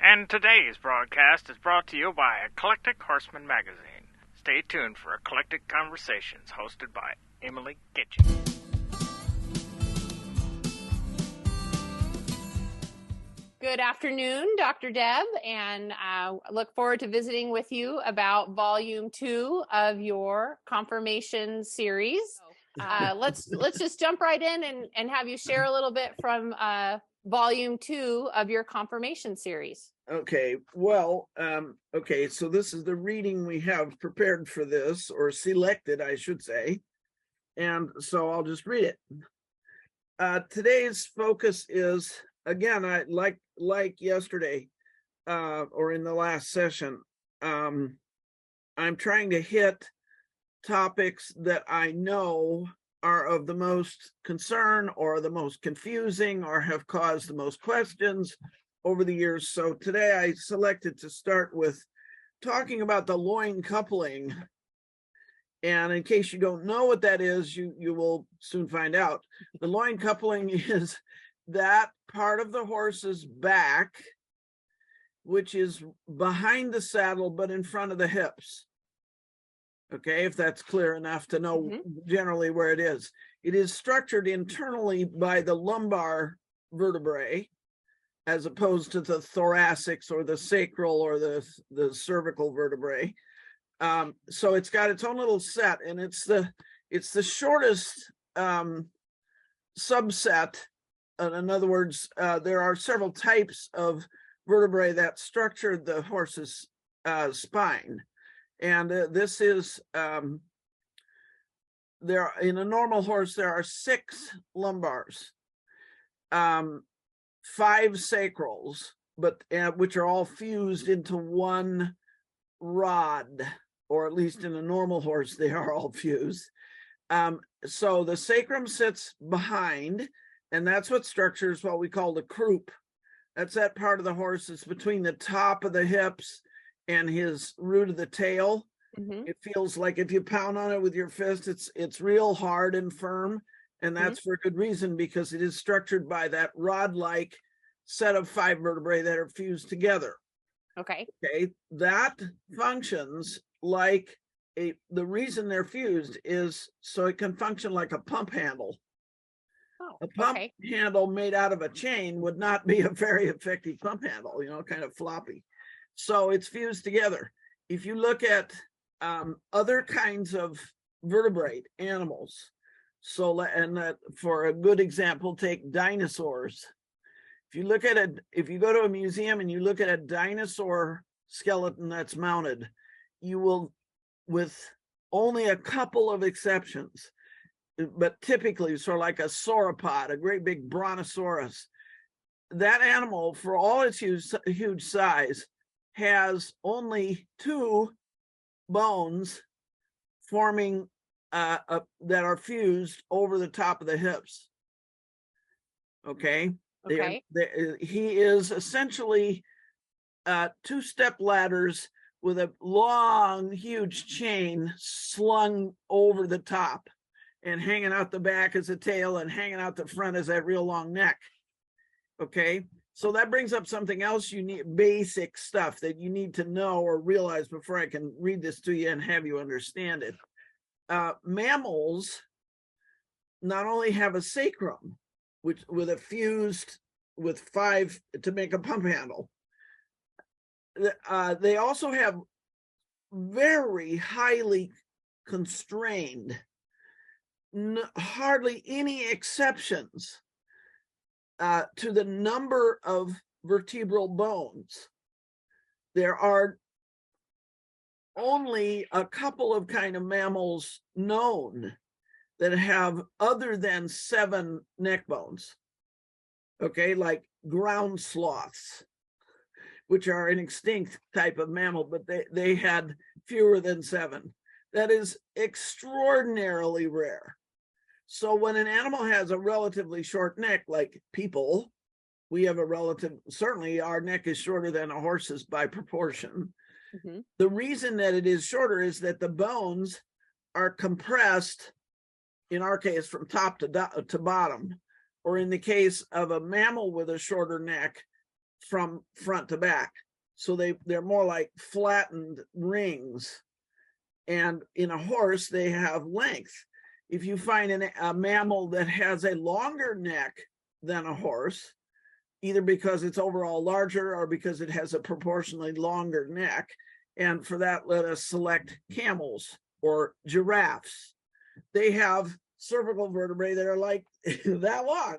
And today's broadcast is brought to you by Eclectic Horseman Magazine. Stay tuned for Eclectic Conversations hosted by Emily Kitchen. Good afternoon, Dr. Deb, and I look forward to visiting with you about Volume 2 of your Conformation series. Let's just jump right in and have you share a little bit from Volume 2 of your Conformation series. Okay, well, so this is the reading we have prepared for this, or selected, I should say, and so I'll just read it. Today's focus is, again, I like yesterday, or in the last session, I'm trying to hit topics that I know are of the most concern or the most confusing or have caused the most questions over the years. So today I selected to start with talking about the loin coupling. And in case you don't know what that is, you will soon find out. The loin coupling is that part of the horse's back, which is behind the saddle, but in front of the hips. Okay, if that's clear enough to know generally where it is. It is structured internally by the lumbar vertebrae, as opposed to the thoracics or the sacral or the cervical vertebrae. So it's got its own little set, and it's the shortest subset. In other words, there are several types of vertebrae that structure the horse's spine. And this is, in a normal horse, there are 6 lumbars, 5 sacrals, but which are all fused into one rod, or at least in a normal horse, they are all fused. So the sacrum sits behind, and that's what structures what we call the croup. That's that part of the horse that's between the top of the hips and his root of the tail. It feels like if you pound on it with your fist, it's real hard and firm, and that's for good reason, because it is structured by that rod-like set of 5 vertebrae that are fused together. Okay, that functions like the reason they're fused is so it can function like a pump handle. A pump handle made out of a chain would not be a very effective pump handle, kind of floppy. So it's fused together. If you look at other kinds of vertebrate animals, for a good example, take dinosaurs. If you go to a museum and you look at a dinosaur skeleton that's mounted, you will, with only a couple of exceptions, but typically sort of like a sauropod, a great big brontosaurus, that animal, for all its huge size, has only 2 bones forming that are fused over the top of the hips. Okay. He is essentially 2-step ladders with a long, huge chain slung over the top, and hanging out the back as a tail, and hanging out the front as that real long neck. Okay, so that brings up something else you need, basic stuff that you need to know or realize before I can read this to you and have you understand it. Mammals not only have a sacrum, which with a fused with 5 to make a pump handle, they also have very highly constrained, hardly any exceptions to the number of vertebral bones. There are only a couple of kind of mammals known that have other than 7 neck bones. Okay, like ground sloths, which are an extinct type of mammal, but they had fewer than 7. That is extraordinarily rare. So when an animal has a relatively short neck, like people, we have certainly our neck is shorter than a horse's by proportion. The reason that it is shorter is that the bones are compressed, in our case, from top to bottom, or in the case of a mammal with a shorter neck, from front to back. So they're more like flattened rings. And in a horse, they have length. If you find a mammal that has a longer neck than a horse, either because it's overall larger or because it has a proportionally longer neck, and for that, let us select camels or giraffes. They have cervical vertebrae that are like that long.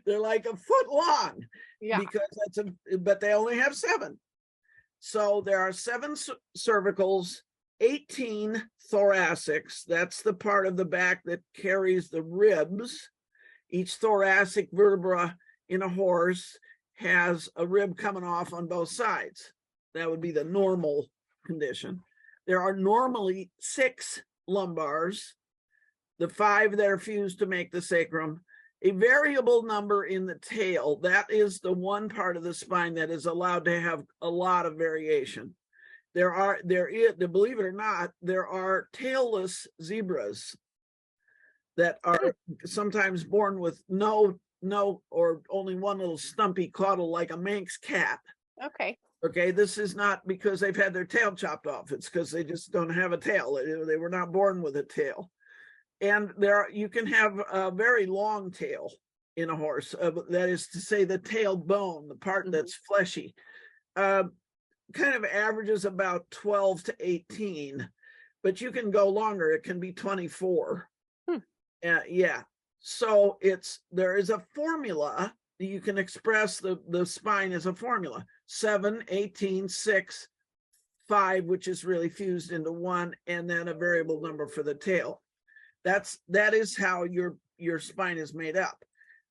They're like a foot long, because but they only have 7. So there are 7 cervicals, 18 thoracics. That's the part of the back that carries the ribs. Each thoracic vertebra in a horse has a rib coming off on both sides. That would be the normal condition. There are normally 6 lumbars, the 5 that are fused to make the sacrum, a variable number in the tail. That is the one part of the spine that is allowed to have a lot of variation. Believe it or not, there are tailless zebras that are sometimes born with no or only one little stumpy caudal, like a Manx cat. Okay, this is not because they've had their tail chopped off. It's because they just don't have a tail. They were not born with a tail. And you can have a very long tail in a horse. That is to say, the tail bone, the part that's fleshy, kind of averages about 12 to 18, but you can go longer. It can be 24. Yeah. So there is a formula. You can express the spine as a formula: 7, 18, 6, 5, which is really fused into 1, and then a variable number for the tail. That is how your spine is made up.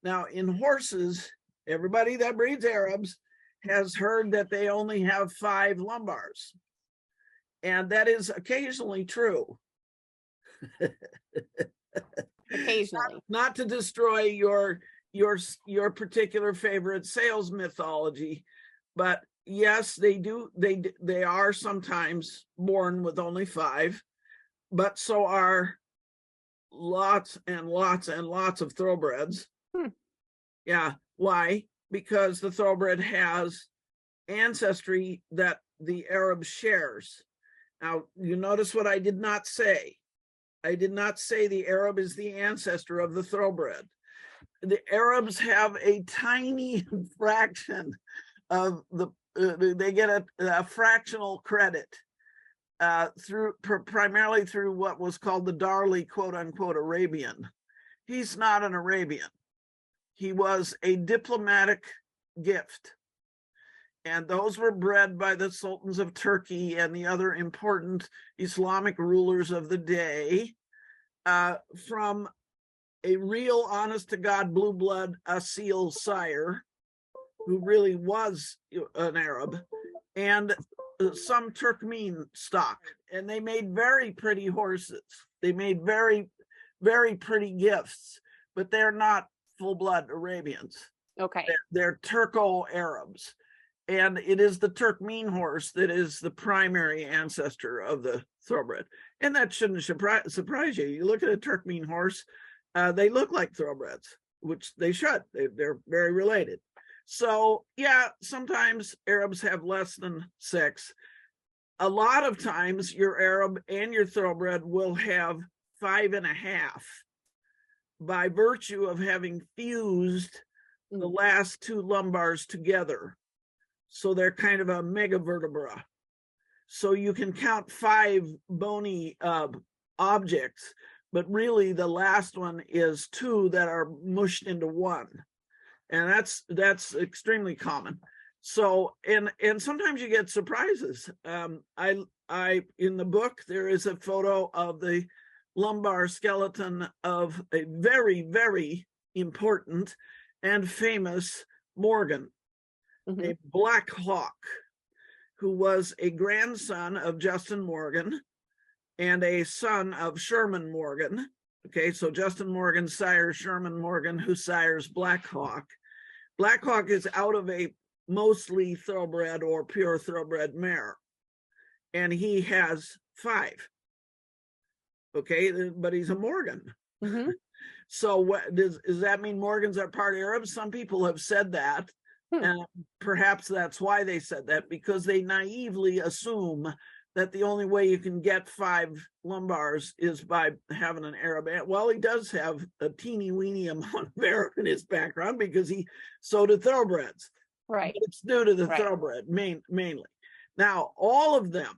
Now, in horses, everybody that breeds Arabs has heard that they only have 5 lumbars, and that is occasionally true. Occasionally. Not to destroy your particular favorite sales mythology, but yes, they do. They are sometimes born with only 5, but so are lots and lots and lots of thoroughbreds. Yeah. Why? Because the thoroughbred has ancestry that the Arab shares. Now, you notice what I did not say. I did not say the Arab is the ancestor of the thoroughbred. The Arabs have a tiny fraction of they get a fractional credit primarily through what was called the Darley, quote unquote, Arabian. He's not an Arabian. He was a diplomatic gift. And those were bred by the sultans of Turkey and the other important Islamic rulers of the day from a real honest-to-God blue blood Asil sire who really was an Arab, and some Turkmen stock. And they made very pretty horses. They made very, very pretty gifts, but they're not full-blood Arabians. Okay. They're Turco-Arabs. And it is the Turkmen horse that is the primary ancestor of the thoroughbred. And that shouldn't surprise you. You look at a Turkmen horse, they look like thoroughbreds, which they should. They're very related. So, yeah, sometimes Arabs have less than 6. A lot of times your Arab and your thoroughbred will have 5.5 by virtue of having fused the last 2 lumbars together. So they're kind of a megavertebra. So you can count 5 bony objects, but really the last one is 2 that are mushed into 1. And that's extremely common. So, and sometimes you get surprises. I in the book, there is a photo of the lumbar skeleton of a very, very important and famous Morgan, a Black Hawk, who was a grandson of Justin Morgan and a son of Sherman Morgan. Okay, so Justin Morgan sires Sherman Morgan, who sires Black Hawk. Black Hawk is out of a mostly thoroughbred or pure thoroughbred mare, and he has 5. Okay, but he's a Morgan. So what does that mean? Morgans are part Arab? Some people have said that. And perhaps that's why they said that, because they naively assume that the only way you can get 5 lumbars is by having an Arab. Well, he does have a teeny weeny amount of Arab in his background because he sowed thoroughbreds. Right. But it's due to the Right. thoroughbred mainly. Now, all of them,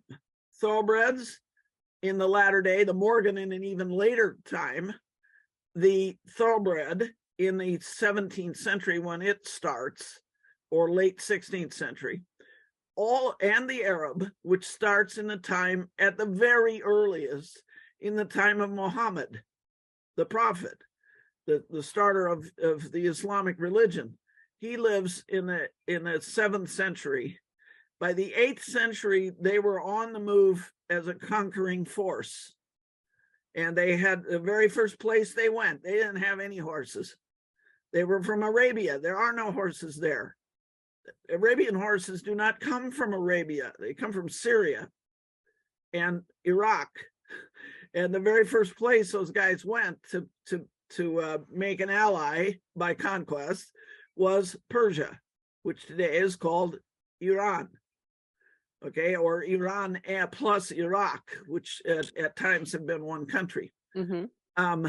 thoroughbreds in the latter day, the Morgan in an even later time, the thoroughbred in the 17th century when it starts, or late 16th century, and the Arab, which starts in the time at the very earliest, in the time of Muhammad, the prophet, the starter of the Islamic religion. He lives in the 7th century. By the 8th century, they were on the move as a conquering force. And they had the very first place they went, they didn't have any horses. They were from Arabia. There are no horses there. Arabian horses do not come from Arabia. They come from Syria and Iraq. And the very first place those guys went to make an ally by conquest was Persia, which today is called Iran. Okay, or Iran plus Iraq, which at times have been one country. Mm-hmm.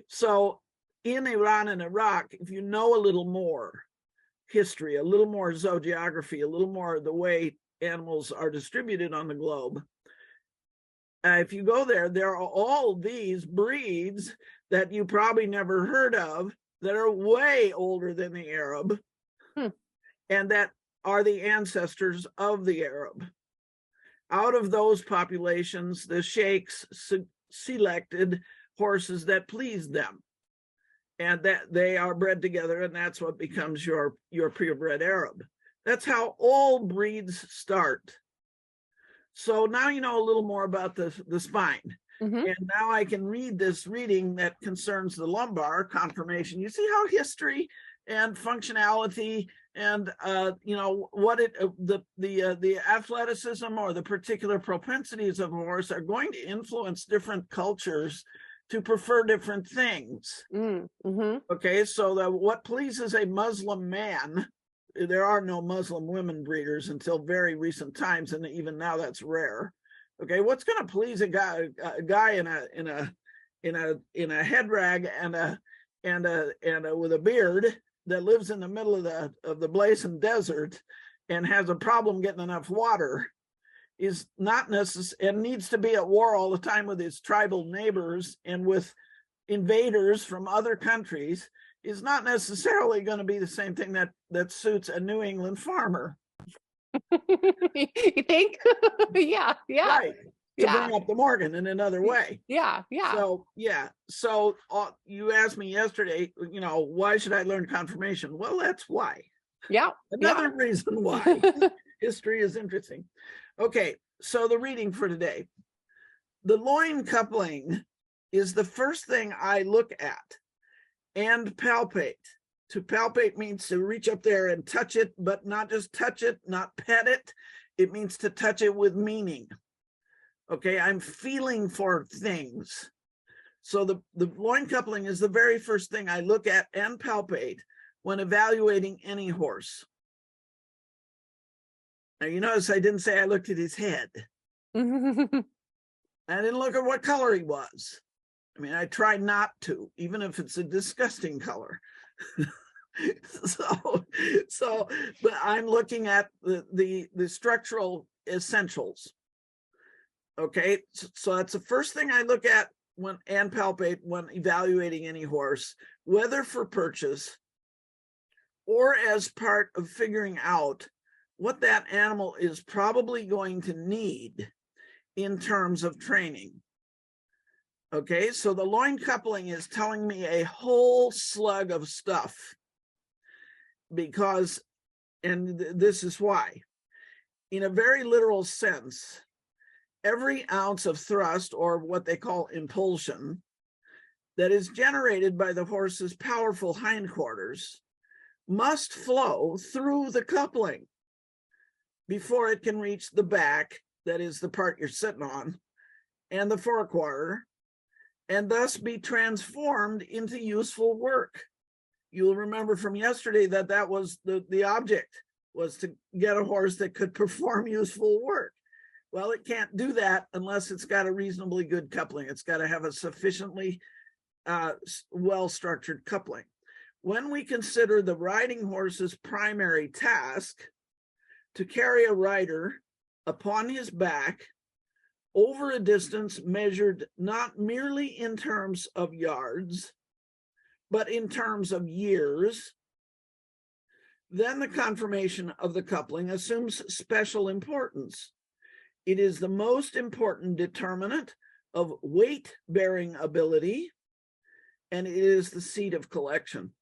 So in Iran and Iraq, if you know a little more history, a little more zoogeography, a little more the way animals are distributed on the globe, if you go there, there are all these breeds that you probably never heard of that are way older than the Arab, and that are the ancestors of the Arab. Out of those populations, the sheikhs selected horses that pleased them, and that they are bred together, and that's what becomes your purebred Arab. That's how all breeds start. So now you know a little more about the spine. Mm-hmm. And now I can read this reading that concerns the lumbar conformation. You see how history and functionality and what the athleticism or the particular propensities of a horse are going to influence different cultures to prefer different things. Mm-hmm. Okay, so what pleases a Muslim man, there are no Muslim women breeders until very recent times, and even now that's rare. Okay, what's going to please a guy in a head rag and with a beard that lives in the middle of the Blazing Desert and has a problem getting enough water is not necessary, and needs to be at war all the time with his tribal neighbors and with invaders from other countries, is not necessarily going to be the same thing that suits a New England farmer. You think? Yeah. Right. To bring up the Morgan in another way. Yeah. So you asked me yesterday, why should I learn conformation? Well, that's why. Yeah. Another reason why. History is interesting. Okay, so the reading for today. The loin coupling is the first thing I look at and palpate. To palpate means to reach up there and touch it, but not just touch it, not pet it. It means to touch it with meaning. Okay, I'm feeling for things. So the loin coupling is the very first thing I look at and palpate when evaluating any horse. Now, you notice I didn't say I looked at his head. I didn't look at what color he was. I mean, I try not to, even if it's a disgusting color. But I'm looking at the structural essentials. Okay, so that's the first thing I look at and palpate when evaluating any horse, whether for purchase or as part of figuring out what that animal is probably going to need in terms of training. Okay, so the loin coupling is telling me a whole slug of stuff because, and this is why, in a very literal sense, every ounce of thrust, or what they call impulsion, that is generated by the horse's powerful hindquarters must flow through the coupling before it can reach the back, that is the part you're sitting on, and the forequarter, and thus be transformed into useful work. you'll remember from yesterday that that was the object, was to get a horse that could perform useful work. Well, it can't do that unless it's got a reasonably good coupling. It's got to have a sufficiently well-structured coupling. When we consider the riding horse's primary task to carry a rider upon his back over a distance measured not merely in terms of yards, but in terms of years, then the conformation of the coupling assumes special importance. It is the most important determinant of weight-bearing ability, and it is the seat of collection.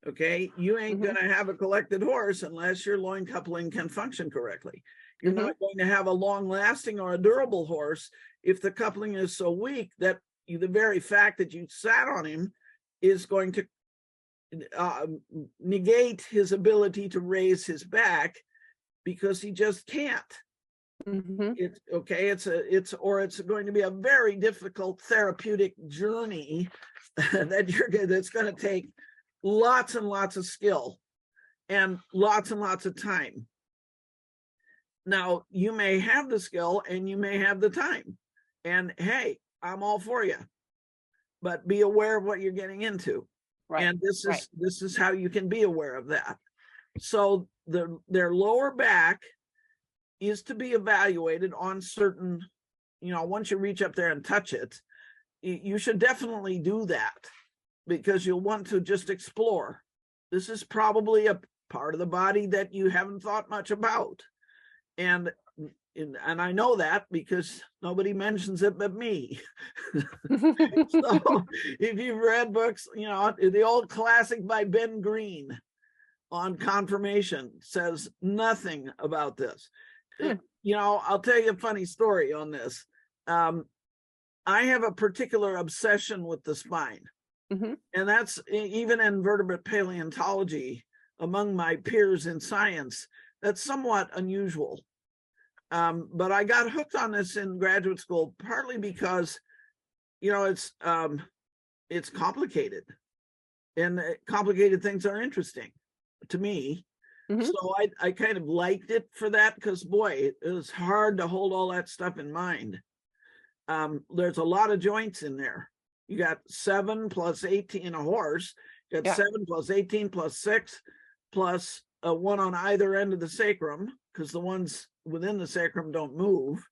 Okay, you ain't going to have a collected horse unless your loin coupling can function correctly. You're not going to have a long-lasting or a durable horse if the coupling is so weak that the very fact that you sat on him is going to negate his ability to raise his back, because he just can't. It's okay. It's going to be a very difficult therapeutic journey that's going to take lots and lots of skill and lots of time. Now, you may have the skill and you may have the time, and hey, I'm all for you, but be aware of what you're getting into. Right. And this is how you can be aware of that. So their lower back is to be evaluated on certain, once you reach up there and touch it, you should definitely do that, because you'll want to just explore. This is probably a part of the body that you haven't thought much about. And I know that because nobody mentions it but me. So if you've read books, the old classic by Ben Green on conformation says nothing about this. I'll tell you a funny story on this. I have a particular obsession with the spine. And that's even in vertebrate paleontology among my peers in science. That's somewhat unusual. But I got hooked on this in graduate school, partly because, it's complicated, and complicated things are interesting to me. So I kind of liked it for that, because boy, it was hard to hold all that stuff in mind. There's a lot of joints in there. You got 7 plus 18 in a horse. You got 7 plus 18 plus 6 plus one on either end of the sacrum, because the ones within the sacrum don't move,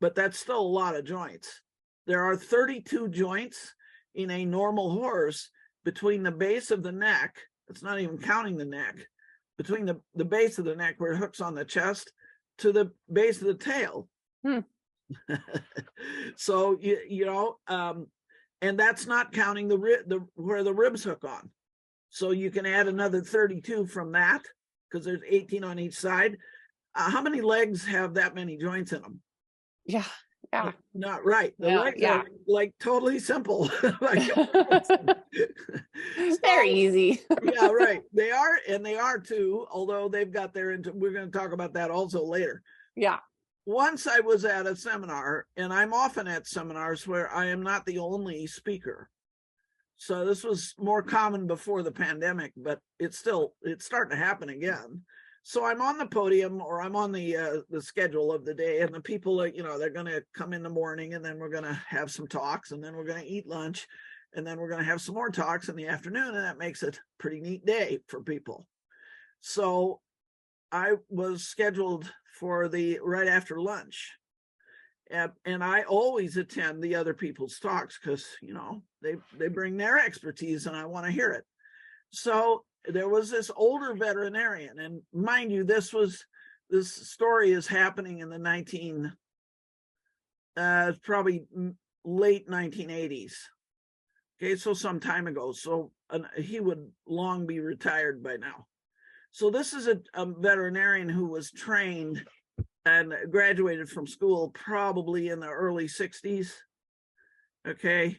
but that's still a lot of joints. There are 32 joints in a normal horse between the base of the neck. It's not even counting the neck. Between the base of the neck where it hooks on the chest to the base of the tail. So, and that's not counting where the ribs hook on. So you can add another 32 from that, because there's 18 on each side. How many legs have that many joints in them? Yeah. Not right. The legs are like totally simple. Very easy. Yeah, right. They are, and they are too, although they've got we're going to talk about that also later. Yeah. Once I was at a seminar, and I'm often at seminars where I am not the only speaker. So this was more common before the pandemic, but it's starting to happen again. So I'm on the podium, or I'm on the schedule of the day, and the people are, they're going to come in the morning, and then we're going to have some talks, and then we're going to eat lunch, and then we're going to have some more talks in the afternoon, and that makes it a pretty neat day for people. So I was scheduled for right after lunch, and I always attend the other people's talks, because they bring their expertise, and I want to hear it. So there was this older veterinarian, and mind you, this story is happening in the probably late 1980s. Okay, so some time ago. So he would long be retired by now. So this is a veterinarian who was trained and graduated from school probably in the early 60s. Okay,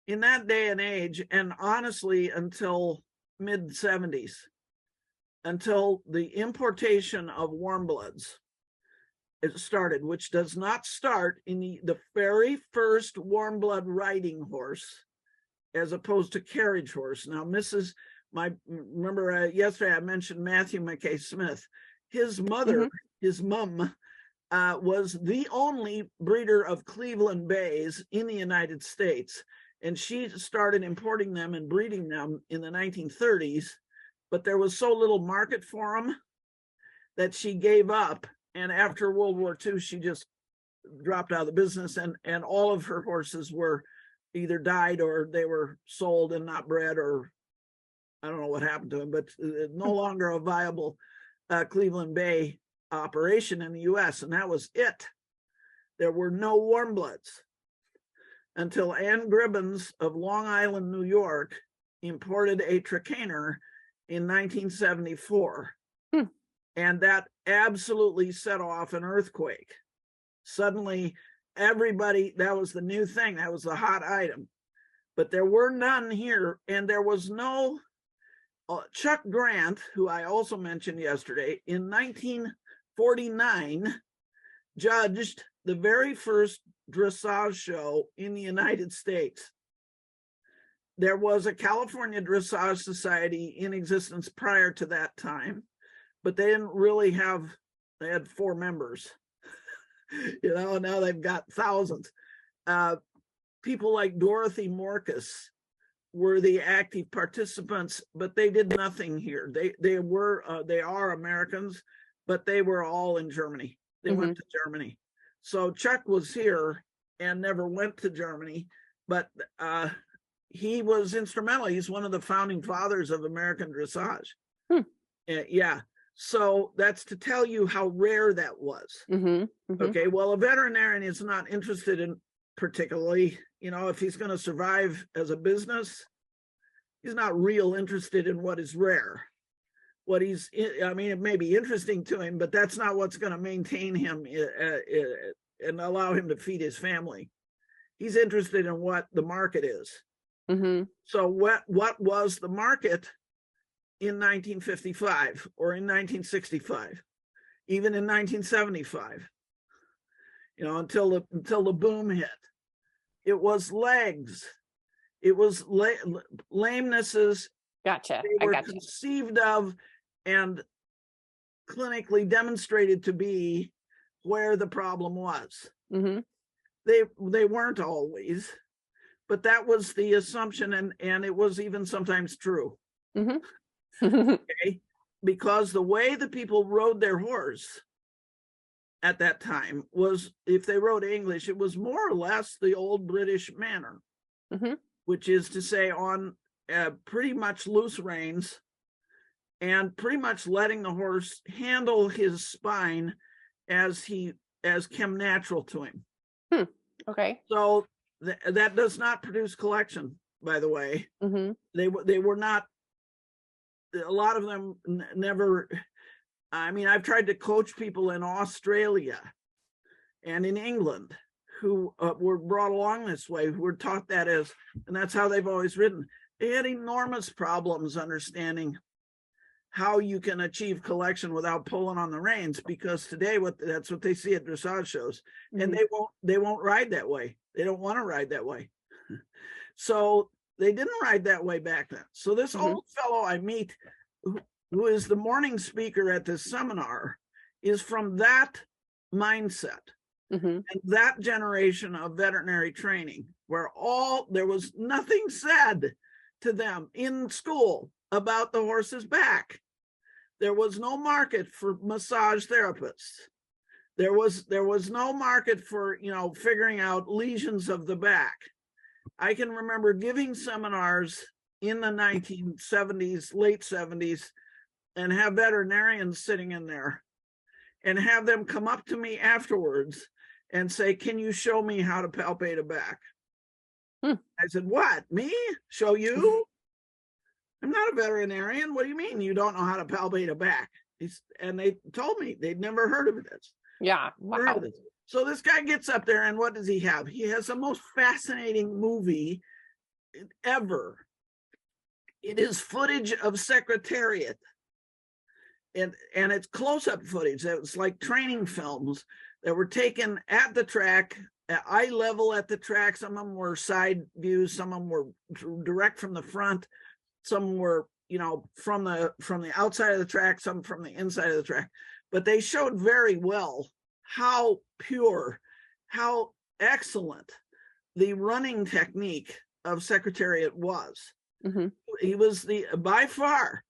in that day and age, and honestly until mid-70s, until the importation of warm bloods started, which does not start in the very first warm blood riding horse as opposed to carriage horse. Now, remember yesterday I mentioned Matthew McKay Smith. His mother, his mom, was the only breeder of Cleveland Bays in the United States. And she started importing them and breeding them in the 1930s, but there was so little market for them that she gave up. And after World War II, she just dropped out of the business, and all of her horses were either died or they were sold and not bred, or I don't know what happened to them, but no longer a viable Cleveland Bay operation in the US. And that was it. There were no warm bloods until Ann Gribbons of Long Island, New York, imported a Trakehner in 1974. And that absolutely set off an earthquake. Suddenly, everybody, that was the new thing. That was the hot item. But there were none here. And there was no, Chuck Grant, who I also mentioned yesterday, in 1949, judged the very first dressage show in the United States. There was a California Dressage Society in existence prior to that time, but they didn't really have, they had 4 members. Now they've got thousands. People like Dorothy Morcus were the active participants, but they did nothing here. They are Americans, but they were all in Germany. They went to Germany. So Chuck was here and never went to Germany, but he was instrumental. He's one of the founding fathers of American dressage. Yeah. So that's to tell you how rare that was. Okay, well, a veterinarian is not interested in particularly, if he's going to survive as a business, he's not real interested in what is rare. What it may be interesting to him, but that's not what's going to maintain him and allow him to feed his family. He's interested in what the market is. So what was the market in 1955 or in 1965, even in 1975, until the boom hit? It was legs. It was lamenesses. Gotcha. They were conceived of and clinically demonstrated to be where the problem was. They weren't always, but that was the assumption, and it was even sometimes true. Okay, because the way the people rode their horse at that time was, if they rode English, it was more or less the old British manner, which is to say on pretty much loose reins and pretty much letting the horse handle his spine as came natural to him. Okay. So that does not produce collection, by the way. They were not, a lot of them never, I've tried to coach people in Australia and in England who were brought along this way, who were taught that and that's how they've always ridden. They had enormous problems understanding how you can achieve collection without pulling on the reins, because today that's what they see at dressage shows, and they won't ride that way. They don't want to ride that way. So they didn't ride that way back then. So this old fellow I meet, who is the morning speaker at this seminar, is from that mindset and that generation of veterinary training, where there was nothing said to them in school about the horse's back. There was no market for massage therapists. There was no market for, figuring out lesions of the back. I can remember giving seminars in the 1970s, late 70s, and have veterinarians sitting in there and have them come up to me afterwards and say, "Can you show me how to palpate a back?" I said, "What, me? Show you? I'm not a veterinarian. What do you mean you don't know how to palpate a back?" And they told me they'd never heard of this. Yeah. Wow. So this guy gets up there, and what does he have? He has the most fascinating movie ever. It is footage of Secretariat. And it's close-up footage. It was like training films that were taken at the track at eye level at the track. Some of them were side views. Some of them were direct from the front. Some were, from the outside of the track, some from the inside of the track. But they showed very well how pure, how excellent the running technique of Secretariat was. Mm-hmm. He was by far,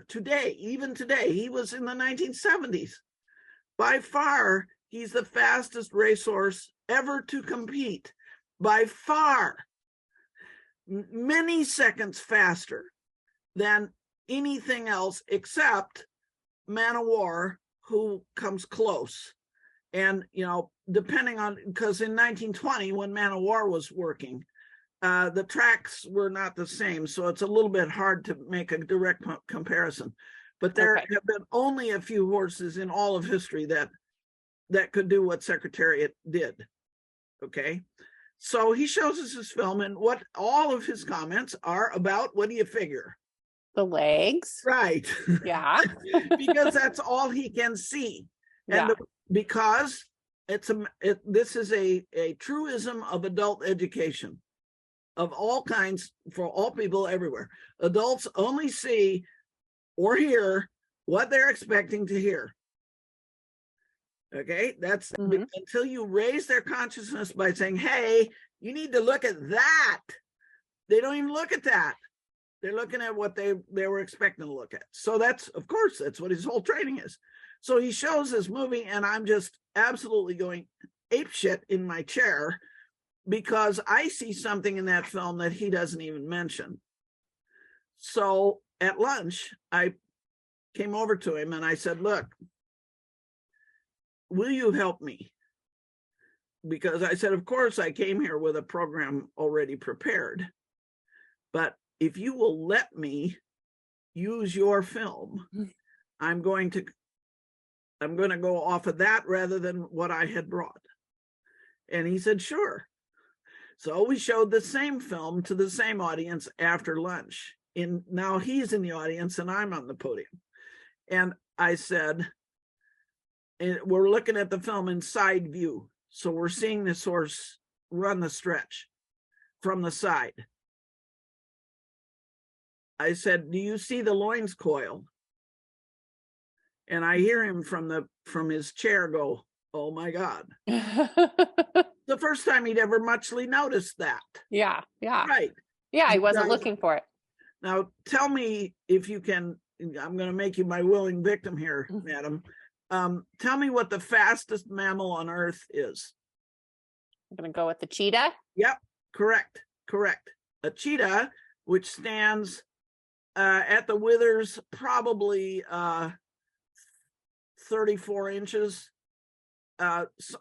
today, even today, he was in the 1970s. By far, he's the fastest racehorse ever to compete. By far, many seconds faster than anything else except Man o' War, who comes close. And, depending on, because in 1920, when Man o' War was working, the tracks were not the same. So it's a little bit hard to make a direct comparison. But there have been only a few horses in all of history that could do what Secretariat did. Okay. So he shows us his film, and what all of his comments are about. What do you figure? The legs. Right. Yeah. Because that's all he can see. And because this is a truism of adult education of all kinds for all people everywhere. Adults only see or hear what they're expecting to hear. Okay, that's until you raise their consciousness by saying, hey, you need to look at that. They don't even look at that. They're looking at what they were expecting to look at. So that's what his whole training is. So he shows this movie, and I'm just absolutely going apeshit in my chair because I see something in that film that he doesn't even mention. So at lunch, I came over to him and I said, look, will you help me? Because I said, of course, I came here with a program already prepared. But if you will let me use your film, I'm going to go off of that rather than what I had brought. And he said, sure. So we showed the same film to the same audience after lunch. Now he's in the audience and I'm on the podium. And I said, and we're looking at the film in side view. So we're seeing this horse run the stretch from the side. I said, do you see the loins coil? And I hear him from his chair go, oh my God. The first time he'd ever muchly noticed that. Yeah. Right. Yeah, I wasn't looking for it. Now tell me if you can, I'm going to make you my willing victim here, madam. Tell me what the fastest mammal on earth is. I'm going to go with the cheetah. Yep, correct. A cheetah, which stands at the withers, probably 34 inches,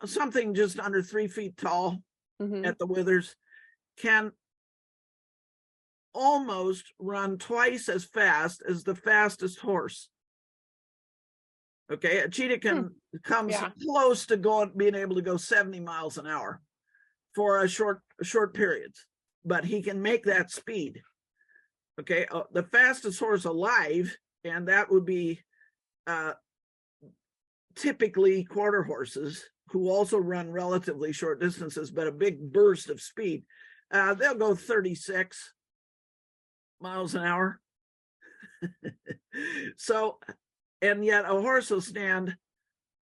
something just under 3 feet tall at the withers, can almost run twice as fast as the fastest horse. Okay, a cheetah comes close to being able to go 70 miles an hour for a short periods, but he can make that speed. Okay, the fastest horse alive, and that would be typically quarter horses who also run relatively short distances, but a big burst of speed. They'll go 36 miles an hour. So, and yet a horse will stand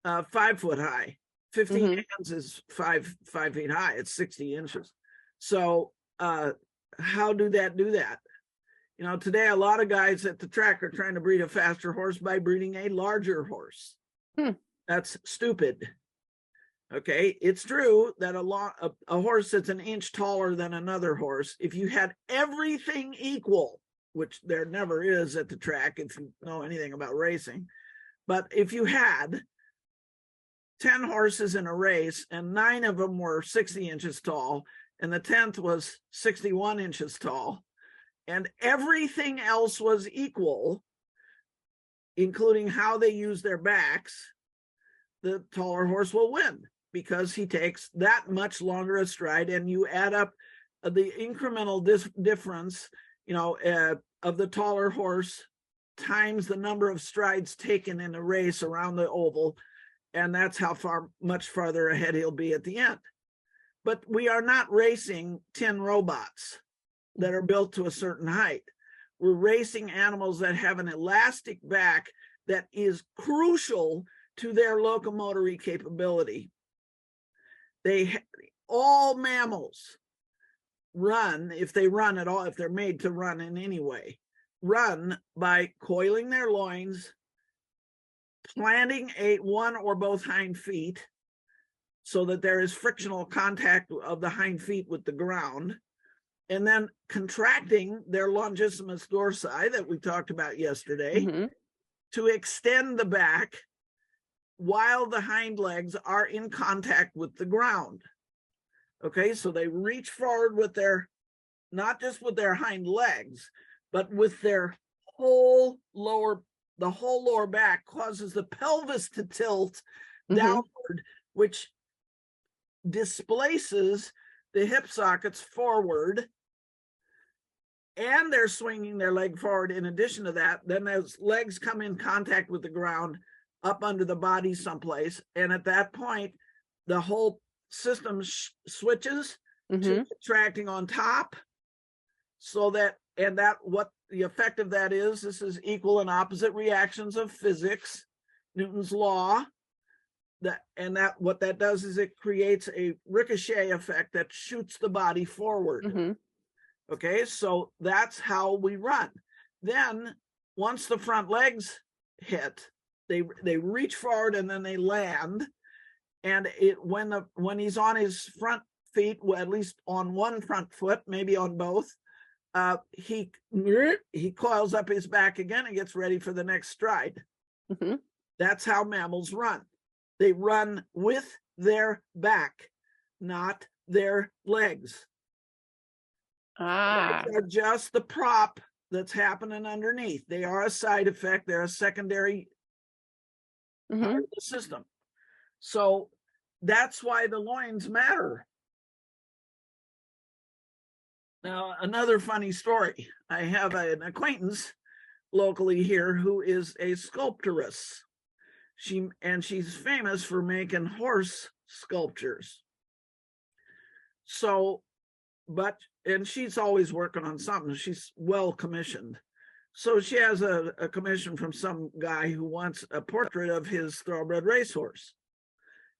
5 foot high. 15 hands is 5 feet high. It's 60 inches. So how do that? Today a lot of guys at the track are trying to breed a faster horse by breeding a larger horse. That's stupid. Okay, it's true that a horse that's an inch taller than another horse, if you had everything equal, which there never is at the track if you know anything about racing, but if you had 10 horses in a race and 9 of them were 60 inches tall and the 10th was 61 inches tall and everything else was equal, including how they use their backs, the taller horse will win because he takes that much longer a stride, and you add up the incremental difference, of the taller horse times the number of strides taken in a race around the oval, and that's how much farther ahead he'll be at the end. But we are not racing tin robots that are built to a certain height. We're racing animals that have an elastic back that is crucial to their locomotory capability. All mammals run, if they run at all, if they're made to run in any way, run by coiling their loins, planting one or both hind feet so that there is frictional contact of the hind feet with the ground, and then contracting their longissimus dorsi that we talked about yesterday to extend the back while the hind legs are in contact with the ground. Okay, so they reach forward with not just with their hind legs, but with their whole lower back causes the pelvis to tilt downward, which displaces the hip sockets forward, and they're swinging their leg forward. In addition to that, then those legs come in contact with the ground up under the body someplace, and at that point the whole system switches to contracting on top, so that what the effect of that is, this is equal and opposite reactions of physics, Newton's law. What that does is it creates a ricochet effect that shoots the body forward. Okay, so that's how we run. Then once the front legs hit, they reach forward and then they land. And when he's on his front feet, well, at least on one front foot, maybe on both, he coils up his back again and gets ready for the next stride. That's how mammals run. They run with their back, not their legs. Legs are just the prop that's happening underneath. They are a side effect. They're a secondary part of the system. So that's why the loins matter. Now, another funny story. I have an acquaintance locally here who is a sculptress. She's famous for making horse sculptures. And she's always working on something. She's well commissioned. So she has a commission from some guy who wants a portrait of his thoroughbred racehorse.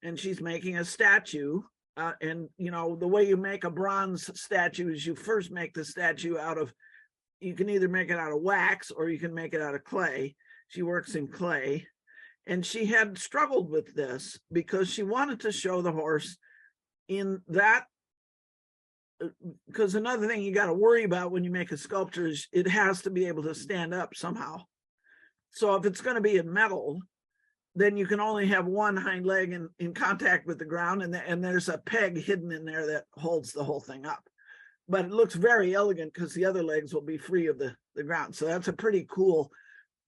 And she's making a statue. And, the way you make a bronze statue is you first make the statue you can either make it out of wax or you can make it out of clay. She works in clay. And she had struggled with this because she wanted to show the horse in that. Because another thing you got to worry about when you make a sculpture is it has to be able to stand up somehow. So if it's going to be in metal, then you can only have one hind leg in contact with the ground, and there's a peg hidden in there that holds the whole thing up. But it looks very elegant because the other legs will be free of the ground. So that's a pretty cool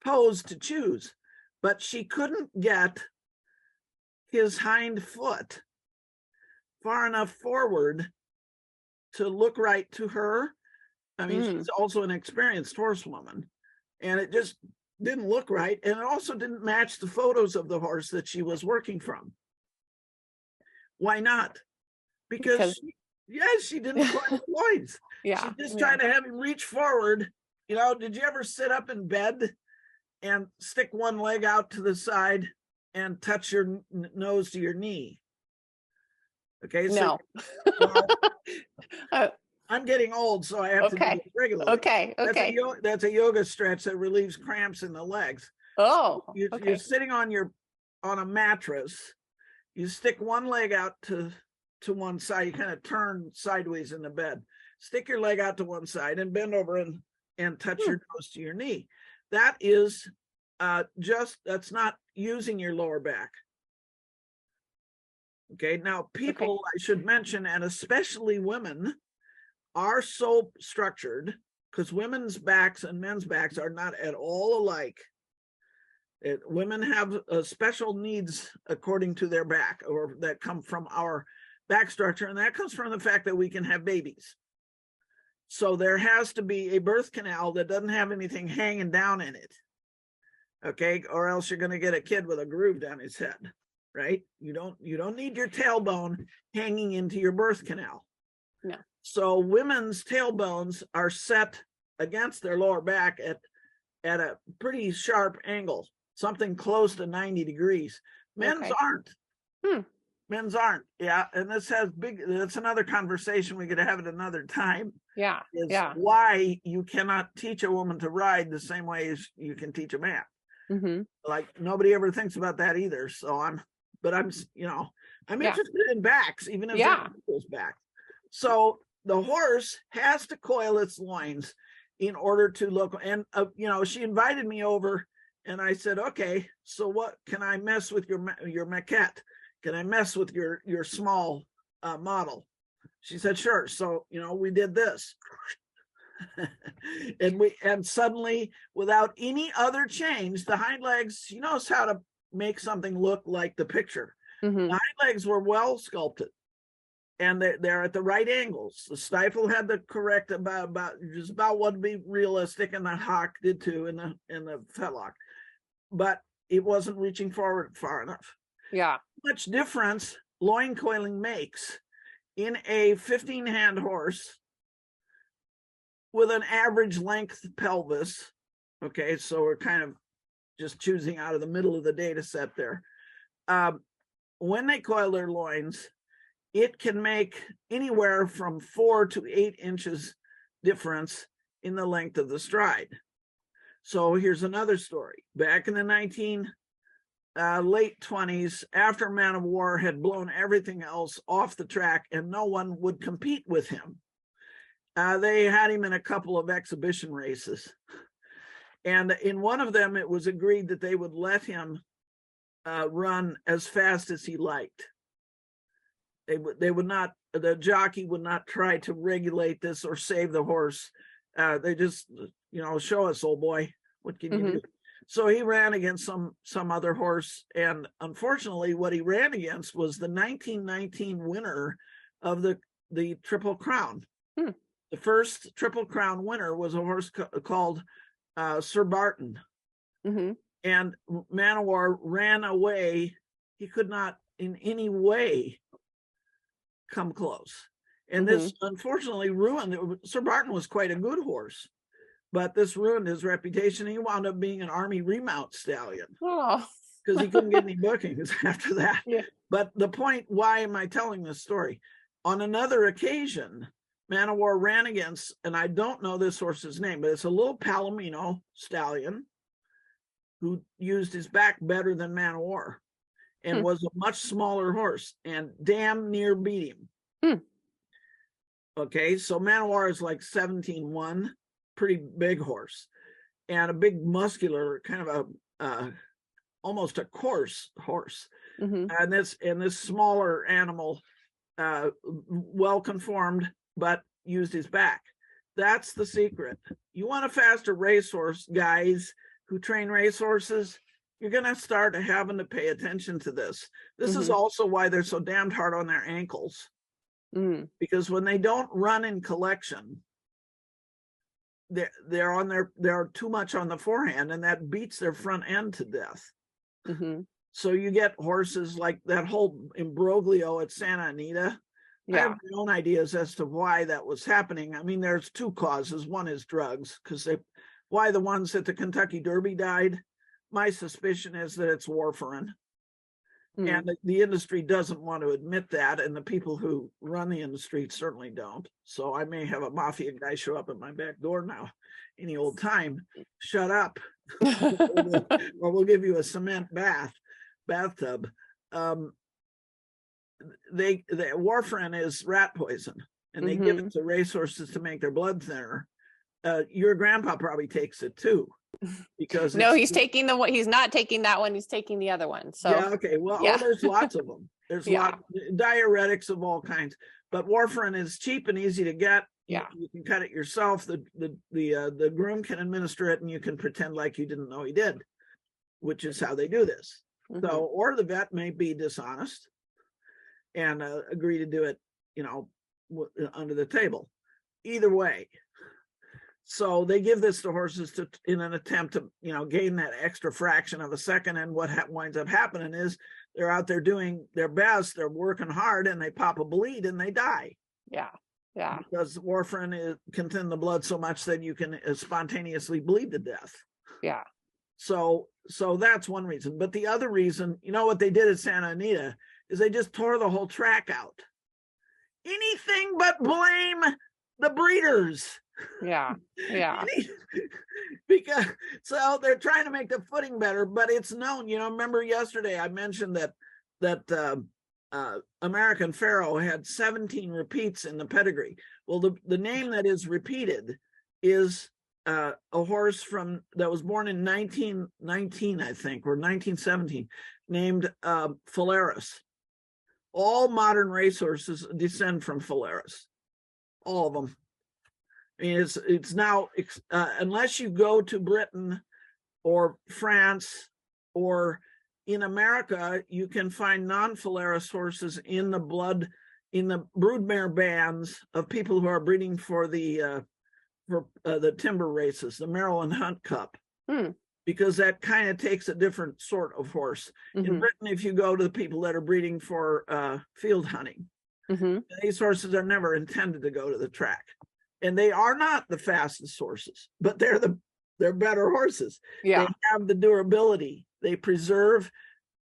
pose to choose. But she couldn't get his hind foot far enough forward to look right to her. I mean, she's also an experienced horsewoman, and it just didn't look right. And it also didn't match the photos of the horse that she was working from. Why not? Because she didn't quite the loins. She just tried to have him reach forward. Did you ever sit up in bed and stick one leg out to the side and touch your nose to your knee? Okay, so I'm getting old, so I have to do it regularly. Okay. That's a yoga stretch that relieves cramps in the legs. You're sitting on a mattress. You stick one leg out to one side. You kind of turn sideways in the bed. Stick your leg out to one side and bend over and touch your nose to your knee. That is that's not using your lower back. Okay, now people, I should mention, and especially women, are so structured because women's backs and men's backs are not at all alike. Women have special needs according to their back, or that come from our back structure, and that comes from the fact that we can have babies. So there has to be a birth canal that doesn't have anything hanging down in it. Okay, or else you're going to get a kid with a groove down his head. right? You don't need your tailbone hanging into your birth canal. No. So women's tailbones are set against their lower back at a pretty sharp angle, something close to 90 degrees. Men's aren't. Men's aren't. Yeah. And that's another conversation we could have at another time. Yeah. Is why you cannot teach a woman to ride the same way as you can teach a man. Like nobody ever thinks about that either. So I'm interested in backs, even if there's back. So the horse has to coil its loins in order to look. And she invited me over, and I said, okay, so what can I mess with your maquette? Can I mess with your small model? She said, sure. So, we did this. and suddenly, without any other change, the hind legs, she knows how to make something look like the picture. The hind legs were well sculpted, and they're at the right angles. The stifle had the correct about just about what would be realistic, and the hock did too, and the fetlock, but it wasn't reaching forward far enough. Yeah. Much difference loin coiling makes in a 15-hand horse with an average length pelvis. Okay, so we're kind of just choosing out of the middle of the data set there. When they coil their loins, it can make anywhere from 4 to 8 inches difference in the length of the stride. So here's another story. Back in the late 20s, after Man of War had blown everything else off the track and no one would compete with him, they had him in a couple of exhibition races. And in one of them, it was agreed that they would let him run as fast as he liked. They would not, the jockey would not try to regulate this or save the horse. They just, show us, old boy, what can you do? So he ran against some other horse, and unfortunately, what he ran against was the 1919 winner of the Triple Crown. The first Triple Crown winner was a horse called Sir Barton, and Man of War ran away. He could not in any way come close, and this unfortunately ruined it. Sir Barton was quite a good horse, but this ruined his reputation. He wound up being an Army remount stallion because he couldn't get any bookings after that. But the point, why am I telling this story? On another occasion, Man of War ran against, and I don't know this horse's name, but it's a little Palomino stallion who used his back better than Man of War and was a much smaller horse and damn near beat him. Okay, so Man of War is like 17-1. Pretty big horse, and a big muscular kind of a almost a coarse horse. And this smaller animal, well conformed, but used his back. That's the secret. You want a faster racehorse, guys who train racehorses, you're going to start having to pay attention to this. This is also why they're so damned hard on their ankles, because when they don't run in collection, they're too much on the forehand, and that beats their front end to death. So you get horses like that whole imbroglio at Santa Anita. I have my own ideas as to why that was happening. I mean, there's two causes. One is drugs, because why the ones at the Kentucky Derby died. My suspicion is that it's warfarin. And the industry doesn't want to admit that, and the people who run the industry certainly don't. So I may have a mafia guy show up at my back door now any old time. Shut up, or we'll give you a cement bathtub. The warfarin is rat poison, and they give it to racehorses to make their blood thinner. Your grandpa probably takes it too. Because he's taking he's not taking that one, he's taking the other one. So okay, well, there's lots of them. There's diuretics of all kinds, but warfarin is cheap and easy to get. You can cut it yourself. The groom can administer it, and you can pretend like you didn't know he did, which is how they do this. So, or the vet may be dishonest and agree to do it, under the table. Either way. So they give this to horses in an attempt to, gain that extra fraction of a second. And what winds up happening is they're out there doing their best, they're working hard, and they pop a bleed and they die. Yeah. Yeah. Because warfarin can thin the blood so much that you can spontaneously bleed to death. Yeah. So that's one reason. But the other reason, what they did at Santa Anita is they just tore the whole track out. Anything but blame the breeders. Yeah. Yeah. Because so they're trying to make the footing better, but it's known. Remember yesterday I mentioned that American Pharaoh had 17 repeats in the pedigree. Well, the name that is repeated is a horse that was born in 1919, I think, or 1917, named Phalaris. All modern racehorses descend from Phalaris, all of them. I mean, it's now unless you go to Britain or France or in America, you can find non-Phalaris horses in the broodmare bands of people who are breeding for the timber races, the Maryland Hunt Cup, because that kind of takes a different sort of horse. In Britain, if you go to the people that are breeding for field hunting, these horses are never intended to go to the track. And they are not the fastest horses, but they're better horses. Yeah. They have the durability. They preserve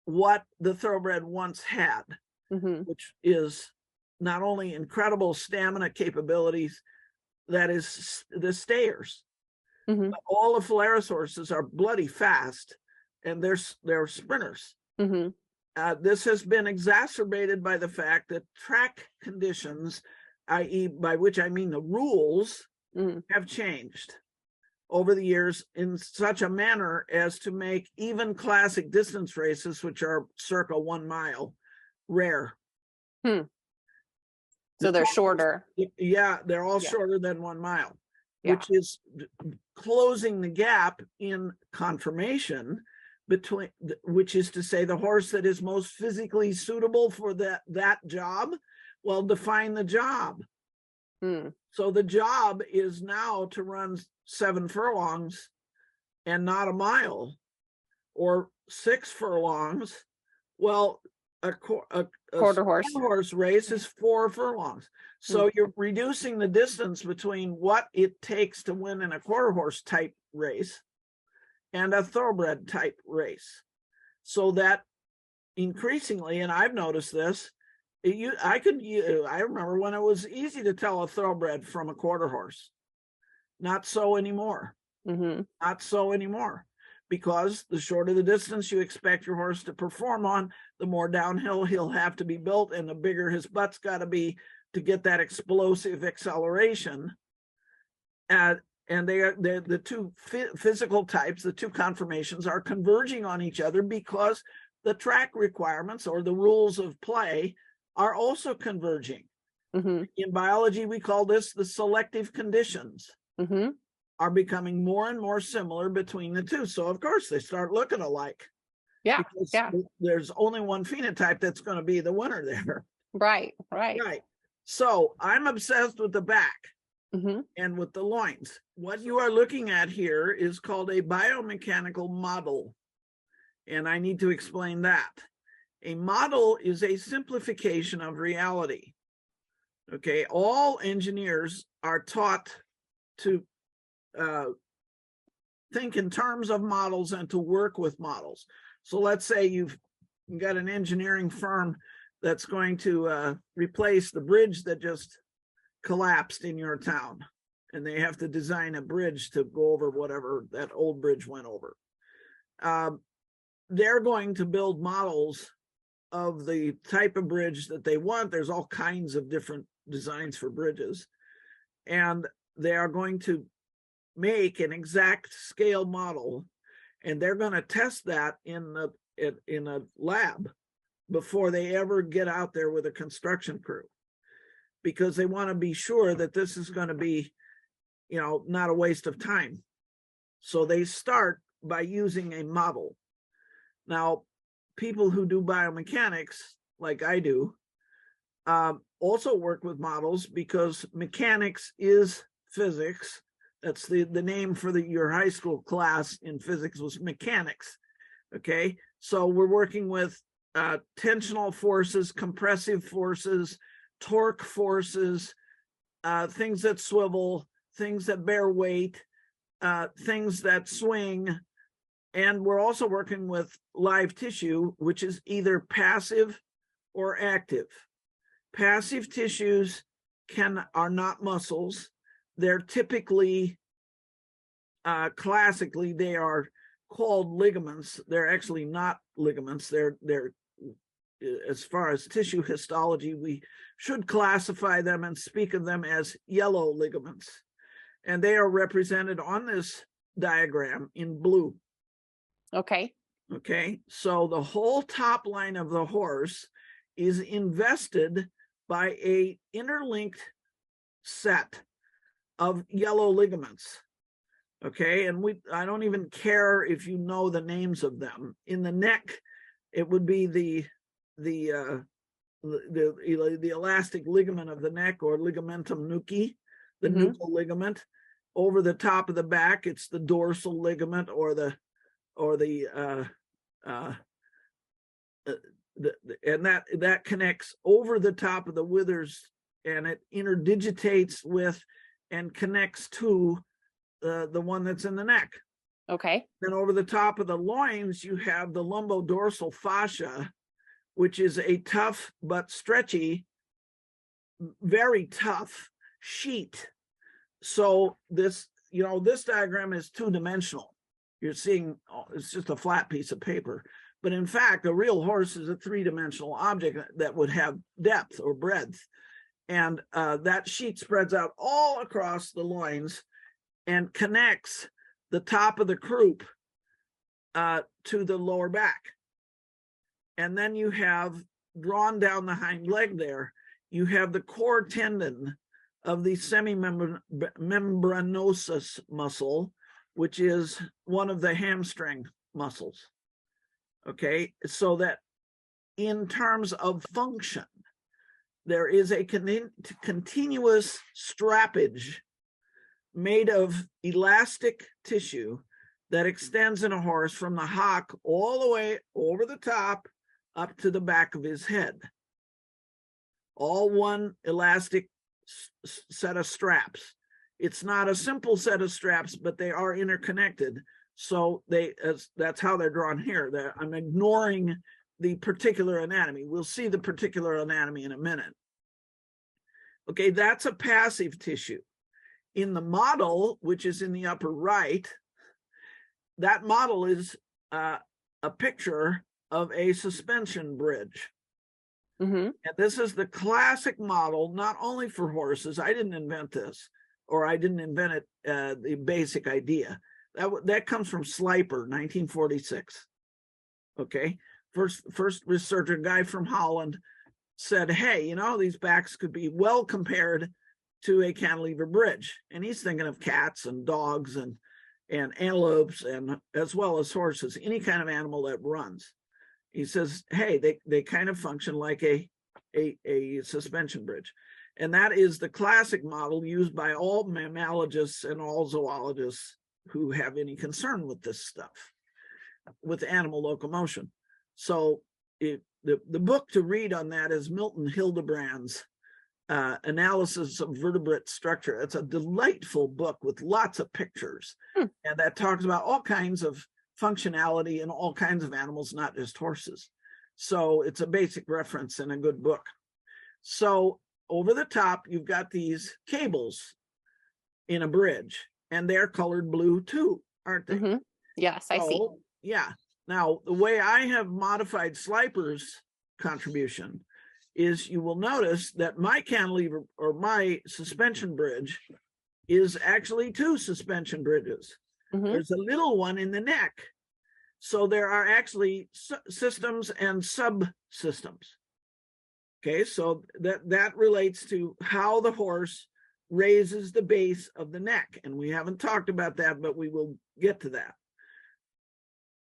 what the thoroughbred once had, which is not only incredible stamina capabilities, that is the stayers. But all the Phalaris horses are bloody fast, and they're sprinters. This has been exacerbated by the fact that track conditions, i.e., by which I mean the rules, have changed over the years in such a manner as to make even classic distance races, which are circa 1 mile, rare. So they're shorter. Yeah, they're all shorter than 1 mile, which is closing the gap in conformation between, which is to say the horse that is most physically suitable for that job. Well, define the job. So the job is now to run 7 furlongs and not a mile, or 6 furlongs. Well, a quarter horse race is 4 furlongs. So you're reducing the distance between what it takes to win in a quarter horse type race and a thoroughbred type race. So that increasingly, and I've noticed this, I remember when it was easy to tell a thoroughbred from a quarter horse. Not so anymore. Not so anymore. Because the shorter the distance you expect your horse to perform on, the more downhill he'll have to be built, and the bigger his butt's got to be to get that explosive acceleration. And the two physical types, the two conformations, are converging on each other because the track requirements or the rules of play are also converging. In biology, we call this the selective conditions. Are becoming more and more similar between the two. So of course they start looking alike. Because there's only one phenotype that's going to be the winner there. Right. So I'm obsessed with the back and with the loins. What you are looking at here is called a biomechanical model. And I need to explain that. A model is a simplification of reality. Okay, all engineers are taught to think in terms of models and to work with models. So let's say you've got an engineering firm that's going to replace the bridge that just collapsed in your town, and they have to design a bridge to go over whatever that old bridge went over. They're going to build models of the type of bridge that they want. There's all kinds of different designs for bridges, and they are going to make an exact scale model, and they're going to test that in a lab before they ever get out there with a construction crew, because they want to be sure that this is going to be, not a waste of time. So they start by using a model. Now, people who do biomechanics, like I do, also work with models, because mechanics is physics, That's the name for your high school class in physics was mechanics. Okay, so we're working with tensional forces, compressive forces, torque forces, things that swivel, things that bear weight, things that swing. And we're also working with live tissue, which is either passive or active. Passive tissues are not muscles. They're typically, classically, they are called ligaments. They're actually not ligaments. They're as far as tissue histology, we should classify them and speak of them as yellow ligaments. And they are represented on this diagram in blue. Okay. Okay, so the whole top line of the horse is invested by a interlinked set of yellow ligaments. Okay, and I don't even care if you know the names of them. In the neck, it would be the elastic ligament of the neck, or ligamentum nuchae, the nuchal ligament. Over the top of the back, it's the dorsal ligament, and that connects over the top of the withers, and it interdigitates with and connects to the one that's in the neck. Okay. Then over the top of the loins, you have the lumbodorsal fascia, which is a tough but stretchy, very tough sheet. So this diagram is two-dimensional. You're seeing, it's just a flat piece of paper. But in fact, a real horse is a three-dimensional object that would have depth or breadth. And that sheet spreads out all across the loins and connects the top of the croup to the lower back. And then you have, drawn down the hind leg there, you have the core tendon of the semimembranosus muscle, which is one of the hamstring muscles. Okay, so that in terms of function, there is a continuous strappage made of elastic tissue that extends in a horse from the hock all the way over the top up to the back of his head. All one elastic set of straps. It's not a simple set of straps, but they are interconnected. So that's how they're drawn here. I'm ignoring the particular anatomy. We'll see the particular anatomy in a minute. Okay, that's a passive tissue. In the model, which is in the upper right, that model is a picture of a suspension bridge. And this is the classic model, not only for horses. I didn't invent this, or I didn't invent it, the basic idea. That comes from Sliper, 1946. Okay, first researcher, guy from Holland, said, hey, these backs could be well compared to a cantilever bridge. And he's thinking of cats and dogs and antelopes, and as well as horses, any kind of animal that runs. He says, hey, they kind of function like a suspension bridge. And that is the classic model used by all mammalogists and all zoologists who have any concern with this stuff, with animal locomotion. So the book to read on that is Milton Hildebrand's Analysis of Vertebrate Structure. It's a delightful book with lots of pictures, and that talks about all kinds of functionality in all kinds of animals, not just horses. So it's a basic reference and a good book. So over the top, you've got these cables in a bridge, and they're colored blue too, aren't they? Yes, I see. Yeah. Now, the way I have modified Sliper's contribution is, you will notice that my cantilever, or my suspension bridge, is actually two suspension bridges. There's a little one in the neck. So there are actually systems and subsystems. Okay, so that relates to how the horse raises the base of the neck. And we haven't talked about that, but we will get to that.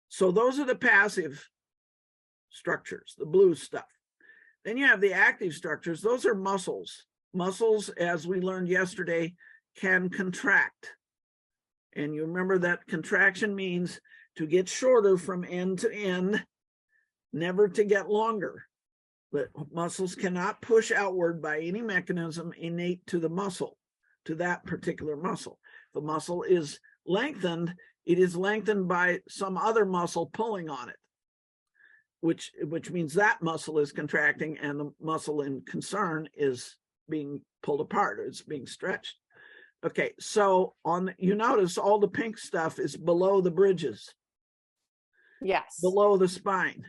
So those are the passive structures, the blue stuff. Then you have the active structures. Those are muscles. Muscles, as we learned yesterday, can contract. And you remember that contraction means to get shorter from end to end, never to get longer. But muscles cannot push outward by any mechanism innate to the muscle, to that particular muscle. The muscle is lengthened, it is lengthened by some other muscle pulling on it, which means that muscle is contracting and the muscle in concern is being pulled apart, it's being stretched. Okay, so you notice all the pink stuff is below the bridges. Yes. Below the spine.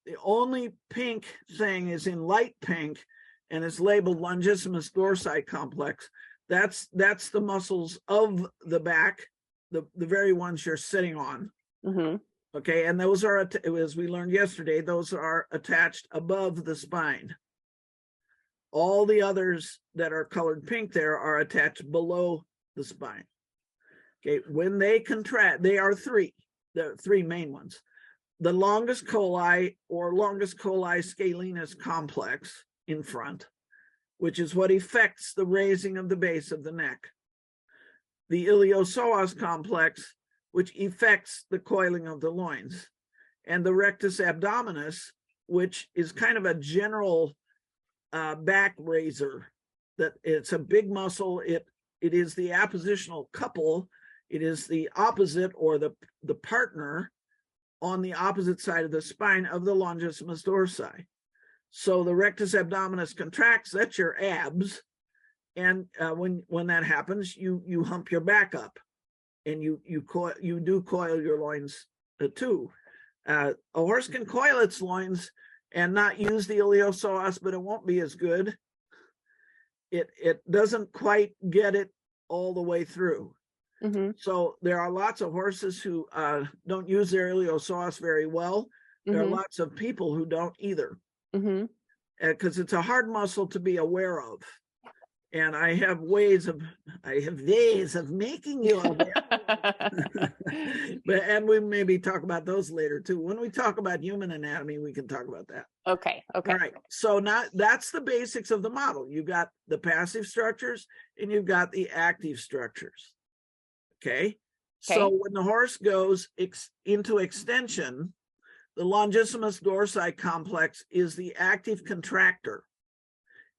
The only pink thing is in light pink and it's labeled longissimus dorsi complex. That's the muscles of the back, the very ones you're sitting on. Mm-hmm. Okay, and those are, as we learned yesterday, those are attached above the spine. All the others that are colored pink there are attached below the spine. Okay, when they contract, they are three, the three main ones. The longus coli or longus coli scalenus complex in front, which is what affects the raising of the base of the neck. The iliopsoas complex, which affects the coiling of the loins. And the rectus abdominis, which is kind of a general back raiser, that it's a big muscle. It is the appositional couple. It is the opposite or the partner on the opposite side of the spine of the longissimus dorsi. So the rectus abdominis contracts, that's your abs. And when that happens, you hump your back up and you do coil your loins too. A horse can coil its loins and not use the iliopsoas, but it won't be as good. It doesn't quite get it all the way through. Mm-hmm. So there are lots of horses who don't use their iliopsoas very well. There are lots of people who don't either, because it's a hard muscle to be aware of. And I have ways of making you aware. And we maybe talk about those later too. When we talk about human anatomy, we can talk about that. Okay. All right. So now that's the basics of the model. You've got the passive structures and you've got the active structures. Okay. So when the horse goes into extension, the longissimus dorsi complex is the active contractor,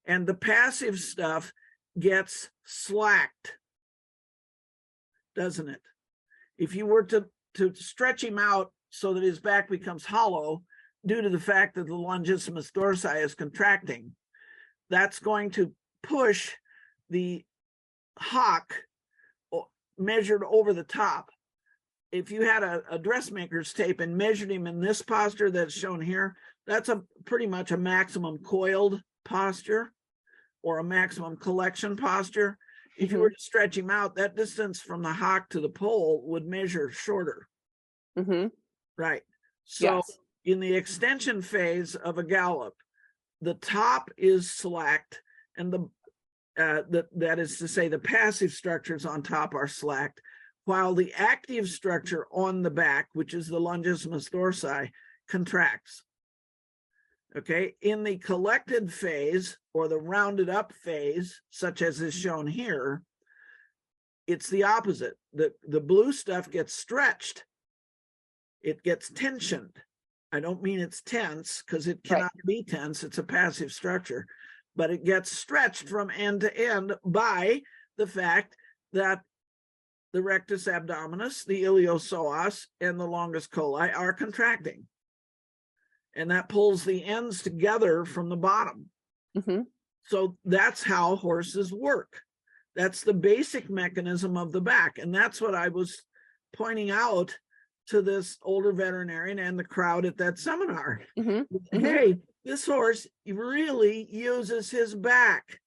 and the passive stuff gets slacked, doesn't it? If you were to stretch him out so that his back becomes hollow due to the fact that the longissimus dorsi is contracting, that's going to push the hock measured over the top. If you had a dressmaker's tape and measured him in this posture that's shown here, that's pretty much a maximum coiled posture or a maximum collection posture. If you were to stretch him out, that distance from the hock to the pole would measure shorter. Right. So in the extension phase of a gallop, the top is slacked, and that is to say the passive structures on top are slacked, while the active structure on the back, which is the longissimus dorsi, contracts. Okay, in the collected phase or the rounded up phase, such as is shown here, it's the opposite. The blue stuff gets stretched. It gets tensioned. I don't mean it's tense, because it cannot be tense. It's a passive structure, but it gets stretched from end to end by the fact that the rectus abdominis, the iliopsoas, and the longus coli are contracting. And that pulls the ends together from the bottom. So that's how horses work. That's the basic mechanism of the back. And that's what I was pointing out to this older veterinarian and the crowd at that seminar. Hey, this horse really uses his back.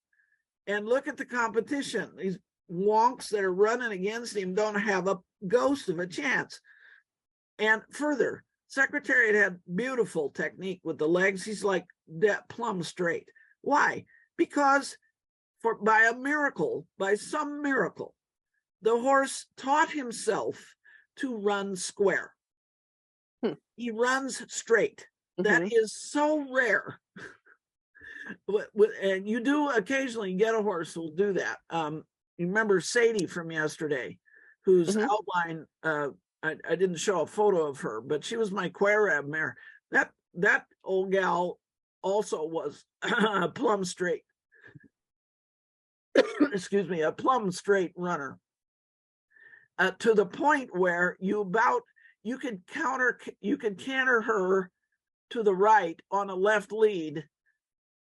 And look at the competition. These wonks that are running against him don't have a ghost of a chance. And further, Secretariat had beautiful technique with the legs. He's like plumb straight. Why? Because by some miracle, the horse taught himself to run square. He runs straight. That is so rare. And you do occasionally get a horse who will do that. You remember Sadie from yesterday. whose Mhm. outline, I didn't show a photo of her, but she was my Querab mare. That old gal also was a plumb straight, excuse me, a plumb straight runner, to the point where you could canter her to the right on a left lead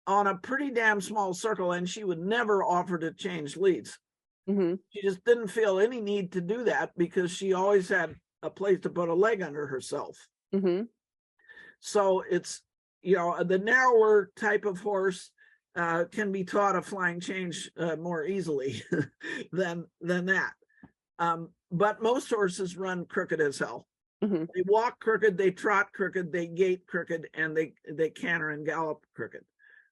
on a pretty damn small circle, and she would never offer to change leads. Mhm. She just didn't feel any need to do that because she always had a place to put a leg under herself. Mhm. So it's, the narrower type of horse can be taught a flying change more easily than that. But most horses run crooked as hell. Mhm. They walk crooked, they trot crooked, they gait crooked, and they canter and gallop crooked.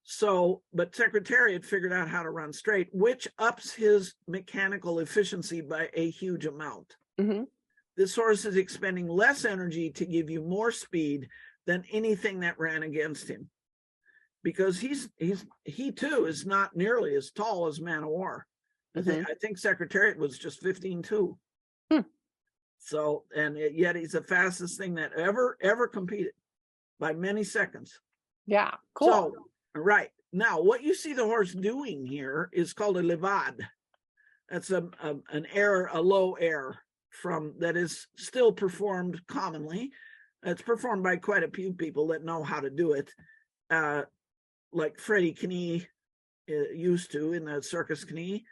So, but Secretariat figured out how to run straight, which ups his mechanical efficiency by a huge amount. Mhm. This horse is expending less energy to give you more speed than anything that ran against him, because he too is not nearly as tall as Man of War. I think Secretariat was just 15'2". Hmm. So, and yet he's the fastest thing that ever competed by many seconds. Yeah, cool. So, right now, what you see the horse doing here is called a levad. That's an air, a low air that is still performed commonly. It's performed by quite a few people that know how to do it, like Freddie Knee used to in the Circus Knee.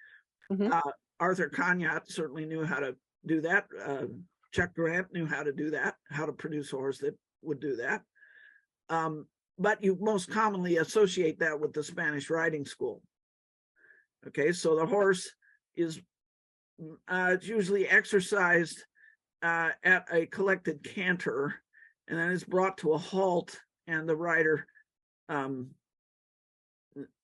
Mhm. Arthur Cognac certainly knew how to do that. Chuck Grant knew how to do that, how to produce a horse that would do that. But you most commonly associate that with the Spanish riding school. Okay, so the horse is usually exercised at a collected canter, and then is brought to a halt, and the rider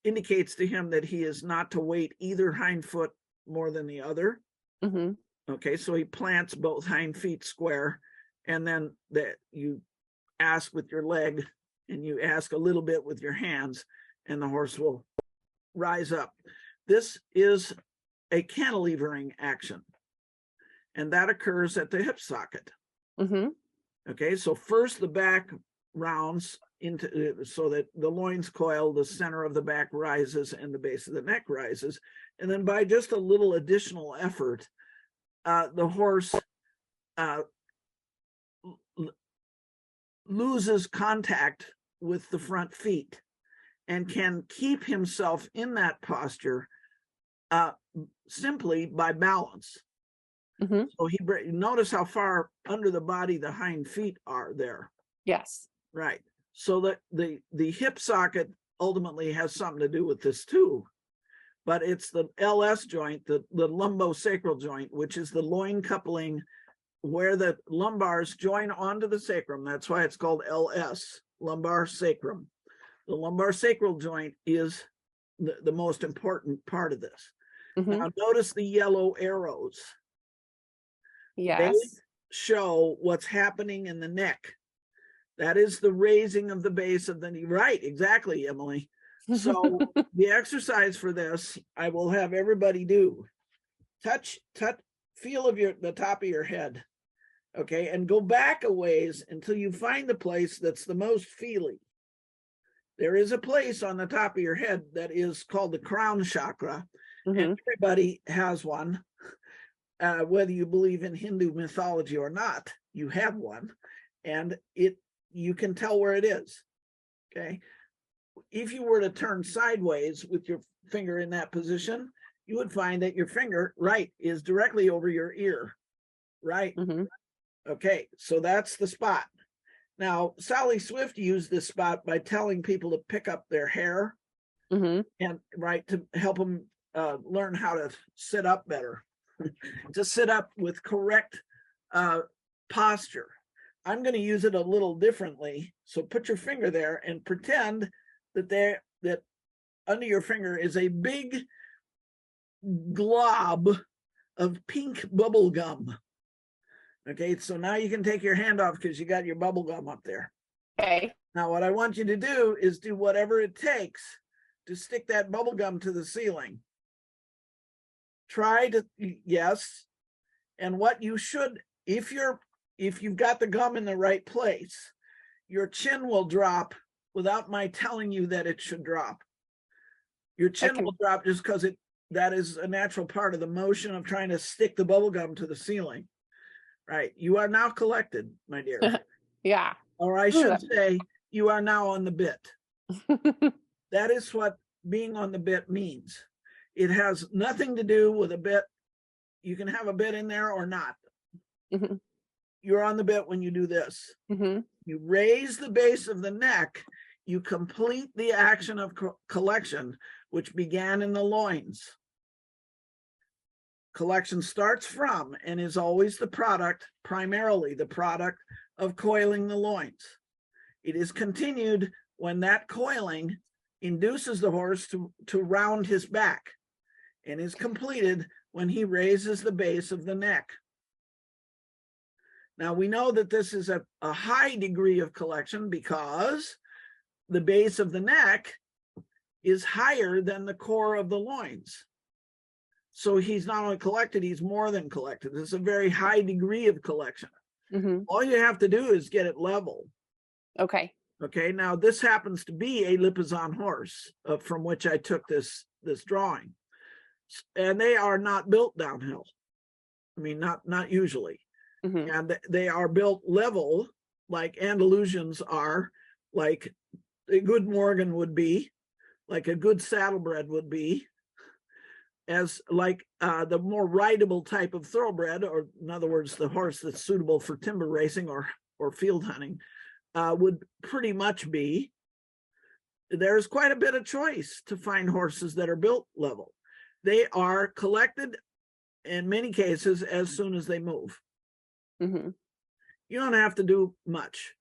indicates to him that he is not to weight either hind foot more than the other. Mhm. Okay, so he plants both hind feet square, and then that you ask with your leg, and you ask a little bit with your hands, and the horse will rise up. This is a cantilevering action, and that occurs at the hip socket. Mhm. Okay, so first the back rounds into, so that the loins coil, the center of the back rises, and the base of the neck rises, and then by just a little additional effort, the horse loses contact with the front feet and can keep himself in that posture simply by balance. Mhm. So notice how far under the body the hind feet are there. Yes. Right. So that the hip socket ultimately has something to do with this too, but it's the LS joint, the lumbosacral joint, which is the loin coupling where the lumbars join onto the sacrum. That's why it's called LS, lumbar sacrum. The lumbar sacral joint is the most important part of this. Mhm. Now notice the yellow arrows. They Yes. show what's happening in the neck. That is the raising of the base of the knee. Right, exactly, Emily. So the exercise for this, I will have everybody do. Touch, feel of the top of your head. Okay, and go back a ways until you find the place that's the most feely. There is a place on the top of your head that is called the crown chakra, and Mhm. everybody has one. Whether you believe in Hindu mythology or not, you have one, and you can tell where it is. Okay, if you were to turn sideways with your finger in that position, you would find that your finger right is directly over your ear. Right. Mhm. Okay, so that's the spot. Now, Sally Swift used this spot by telling people to pick up their hair Mhm. and to help them learn how to sit up better, to sit up with correct posture. I'm going to use it a little differently. So put your finger there and pretend that under your finger is a big glob of pink bubble gum. Okay, so now you can take your hand off because you got your bubble gum up there. Okay. Now, what I want you to do is do whatever it takes to stick that bubble gum to the ceiling. Try to, yes, And what you should, if you've got the gum in the right place, your chin will drop without my telling you that it should drop. Your chin will drop just because that is a natural part of the motion of trying to stick the bubble gum to the ceiling. Right. You are now collected, my dear. Yeah. Or I should say, you are now on the bit. That is what being on the bit means. It has nothing to do with a bit. You can have a bit in there or not. Mm-hmm. You're on the bit when you do this. Mm-hmm. You raise the base of the neck, you complete the action of collection, which began in the loins. Collection starts from and is always the product, primarily the product of coiling the loins. It is continued when that coiling induces the horse to round his back, and is completed when he raises the base of the neck. Now we know that this is a high degree of collection because the base of the neck is higher than the core of the loins. So he's not only collected, he's more than collected. This is a very high degree of collection. Mm-hmm. All you have to do is get it level. Okay. Okay, now this happens to be a Lipizzan horse from which I took this drawing. And they are not built downhill. I mean, not usually. Mm-hmm. And they are built level, like Andalusians are, like a good Morgan would be, like a good saddlebred would be, as like the more rideable type of thoroughbred, or in other words, the horse that's suitable for timber racing or field hunting, would pretty much be. There's quite a bit of choice to find horses that are built level. They are collected in many cases as soon as they move. Mm-hmm. You don't have to do much,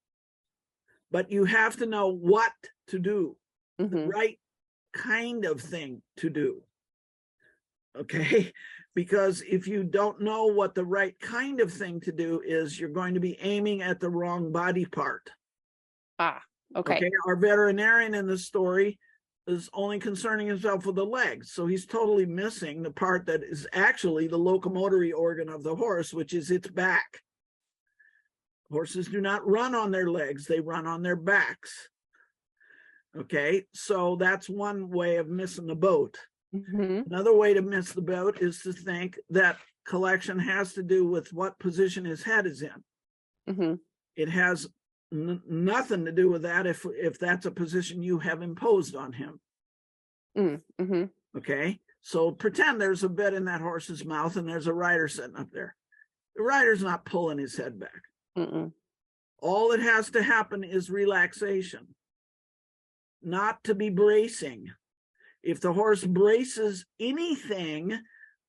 but you have to know what to do, Mm-hmm. the right kind of thing to do. Okay, because if you don't know what the right kind of thing to do is, you're going to be aiming at the wrong body part. Okay. Our veterinarian in the story is only concerning himself with the legs, so he's totally missing the part that is actually the locomotory organ of the horse, which is its back. Horses do not run on their legs, they run on their backs. Okay, so that's one way of missing the boat. Mm-hmm. Another way to miss the boat is to think that collection has to do with what position his head is in. Mm-hmm. It has nothing to do with that if that's a position you have imposed on him. Mm-hmm. Okay, so pretend there's a bit in that horse's mouth and there's a rider sitting up there. The rider's not pulling his head back. Mm-mm. All that has to happen is relaxation, not to be bracing. If the horse braces anything,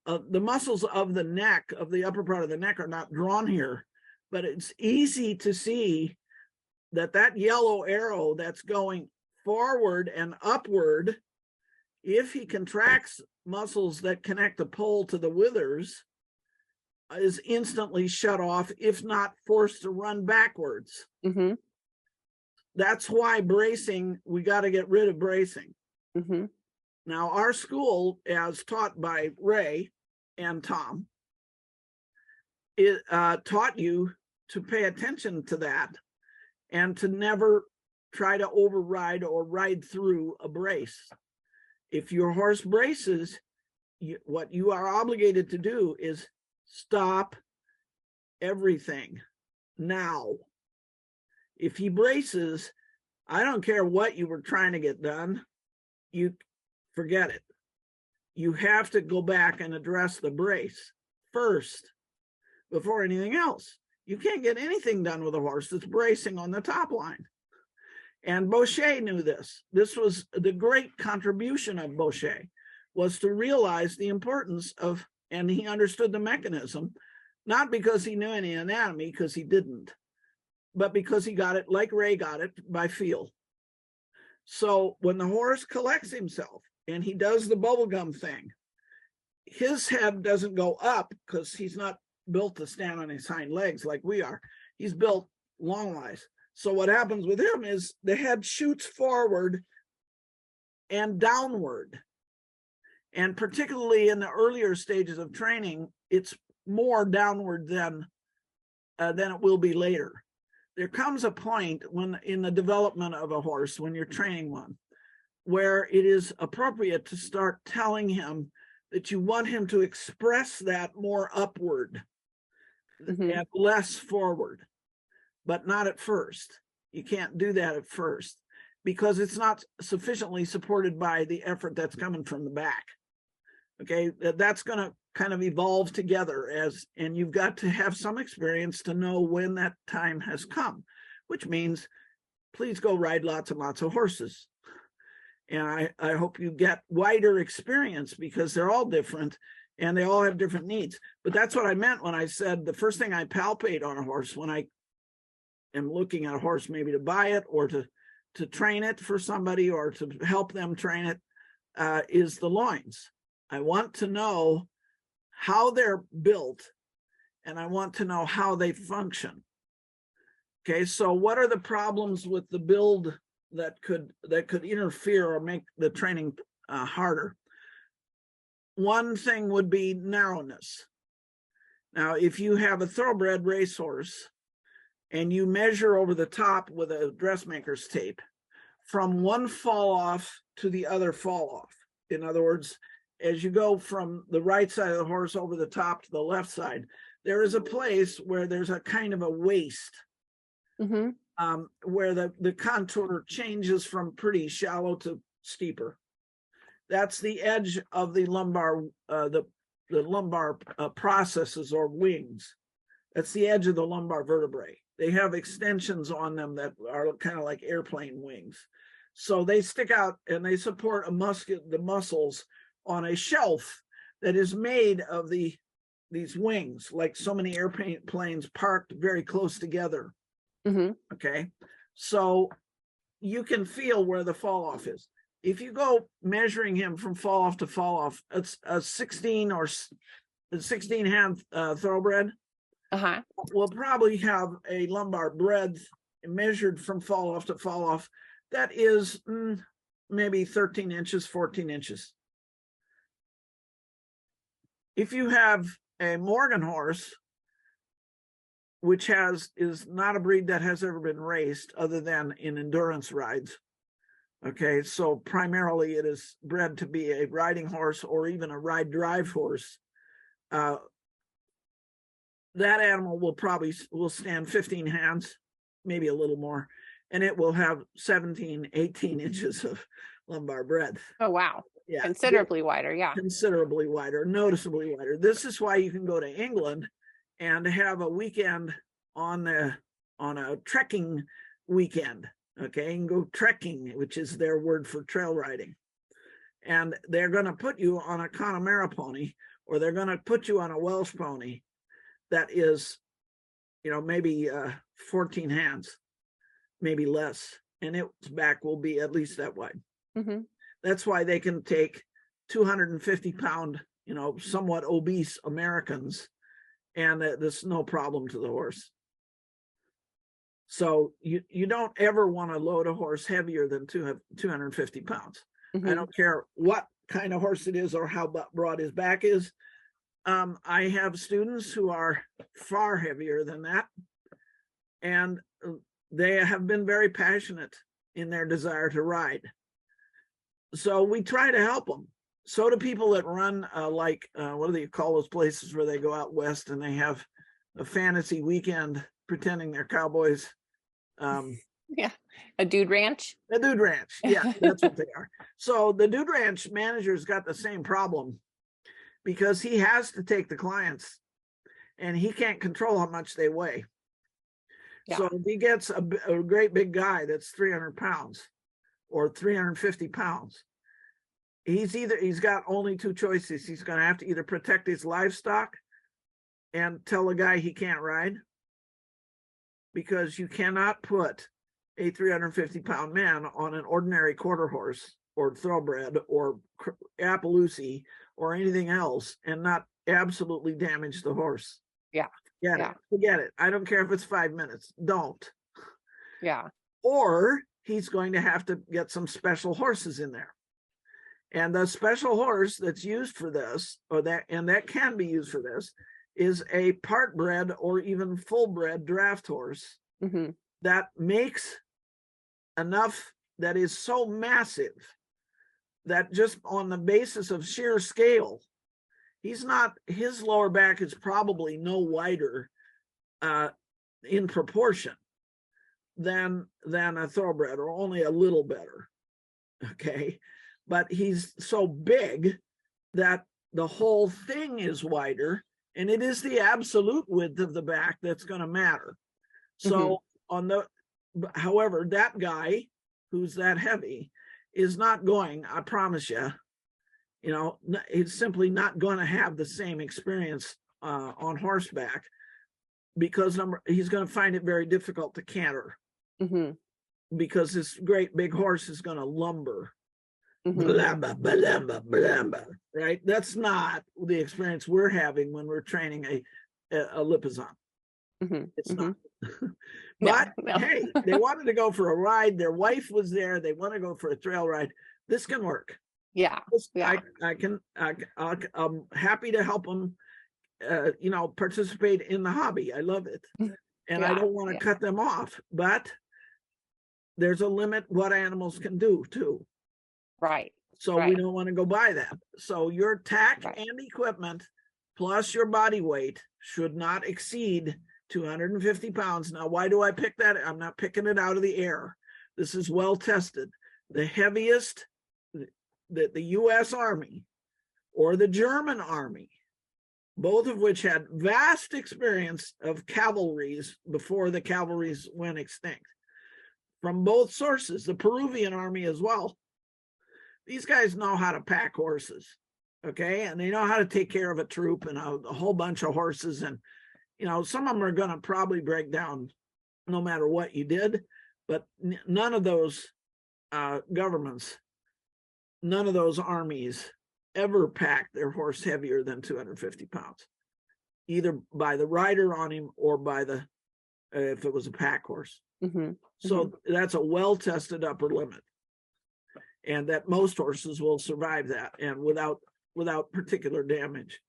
the muscles of the neck, of the upper part of the neck, are not drawn here, but it's easy to see that yellow arrow that's going forward and upward, if he contracts muscles that connect the pole to the withers, is instantly shut off, if not forced to run backwards. Mm-hmm. That's why bracing, we got to get rid of bracing. Mm-hmm. Now, our school, as taught by Ray and Tom, it taught you to pay attention to that and to never try to override or ride through a brace. If your horse braces, what you are obligated to do is stop everything now. If he braces, I don't care what you were trying to get done, you forget it. You have to go back and address the brace first before anything else. You can't get anything done with a horse that's bracing on the top line. And Boucher knew this. This was the great contribution of Boucher, was to realize the importance of, and he understood the mechanism, not because he knew any anatomy, because he didn't, but because he got it, like Ray got it, by feel. So when the horse collects himself and he does the bubblegum thing, his head doesn't go up because he's not built to stand on his hind legs like we are. He's built longwise. So what happens with him is the head shoots forward and downward. And particularly in the earlier stages of training, it's more downward than it will be later. There comes a point when in the development of a horse, when you're training one, where it is appropriate to start telling him that you want him to express that more upward and less forward, but not at first. You can't do that at first because it's not sufficiently supported by the effort that's coming from the back. Okay, that's going to kind of evolve together and you've got to have some experience to know when that time has come, which means please go ride lots and lots of horses. And I hope you get wider experience because they're all different and they all have different needs. But that's what I meant when I said the first thing I palpate on a horse when I am looking at a horse, maybe to buy it or to train it for somebody or to help them train it, is the loins. I want to know how they're built and I want to know how they function. Okay, so what are the problems with the build that could interfere or make the training harder? One thing would be narrowness. Now, if you have a thoroughbred racehorse and you measure over the top with a dressmaker's tape from one fall off to the other fall off, in other words, as you go from the right side of the horse over the top to the left side, there is a place where there's a kind of a waist where the contour changes from pretty shallow to steeper. That's the edge of the lumbar, the lumbar processes or wings. That's the edge of the lumbar vertebrae. They have extensions on them that are kind of like airplane wings. So they stick out and they support the muscles on a shelf that is made of these wings, like so many airplanes parked very close together. Okay, so you can feel where the fall off is. If you go measuring him from fall off to fall off, it's a 16 hand thoroughbred. Will probably have a lumbar breadth measured from fall off to fall off that is maybe 13 inches, 14 inches. If you have a Morgan horse, which is not a breed that has ever been raced other than in endurance rides. Okay, so primarily it is bred to be a riding horse or even a ride drive horse. That animal will stand 15 hands, maybe a little more, and it will have 17, 18 inches of lumbar breadth. Oh, wow. Yeah. Considerably wider, yeah. Considerably wider, noticeably wider. This is why you can go to England and have a weekend on a trekking weekend, okay, and go trekking, which is their word for trail riding. And they're going to put you on a Connemara pony, or they're going to put you on a Welsh pony that is, maybe 14 hands, maybe less, and its back will be at least that wide. That's why they can take 250-pound, somewhat obese Americans, and there's no problem to the horse. So you don't ever want to load a horse heavier than 250 pounds. I don't care what kind of horse it is or how broad his back is. I have students who are far heavier than that, and they have been very passionate in their desire to ride. So we try to help them. So do people that run what do they call those places where they go out west and they have a fantasy weekend pretending they're cowboys? Yeah, a dude ranch. A dude ranch, yeah, that's what they are. So the dude ranch manager's got the same problem because he has to take the clients and he can't control how much they weigh. Yeah. So if he gets a great big guy that's 300 pounds or 350 pounds, he's got only two choices. He's going to have to either protect his livestock and tell the guy he can't ride, because you cannot put a 350-pound man on an ordinary quarter horse or thoroughbred or Appaloosa or anything else and not absolutely damage the horse. Yeah. Forget it. I don't care if it's 5 minutes. Don't. Yeah. Or he's going to have to get some special horses in there. And the special horse that's used for this, that can be used for this, is a part bred or even full bred draft horse that makes enough, that is so massive that just on the basis of sheer scale, his lower back is probably no wider in proportion than a thoroughbred, or only a little better. Okay. But he's so big that the whole thing is wider, and it is the absolute width of the back that's going to matter. So however, that guy who's that heavy is not going, I promise you, he's simply not going to have the same experience on horseback, because he's going to find it very difficult to canter, because this great big horse is going to lumber. Blamba, blamba, blamba, right? That's not the experience we're having when we're training a Lipizzan. It's not. But hey, they wanted to go for a ride. Their wife was there. They want to go for a trail ride. This can work. Yeah. I'm happy to help them, participate in the hobby. I love it. And I don't want to cut them off, but there's a limit what animals can do too. Right. So we don't want to go by that. So your tack and equipment plus your body weight should not exceed 250 pounds. Now, why do I pick that? I'm not picking it out of the air. This is well tested. The heaviest that the U.S. Army or the German Army, both of which had vast experience of cavalries before the cavalries went extinct, from both sources, the Peruvian Army as well. These guys know how to pack horses, okay? And they know how to take care of a troop and a whole bunch of horses. And, some of them are going to probably break down no matter what you did. But none of those governments, none of those armies ever packed their horse heavier than 250 pounds, either by the rider on him or by if it was a pack horse. So that's a well-tested upper limit. And that most horses will survive that, and without particular damage.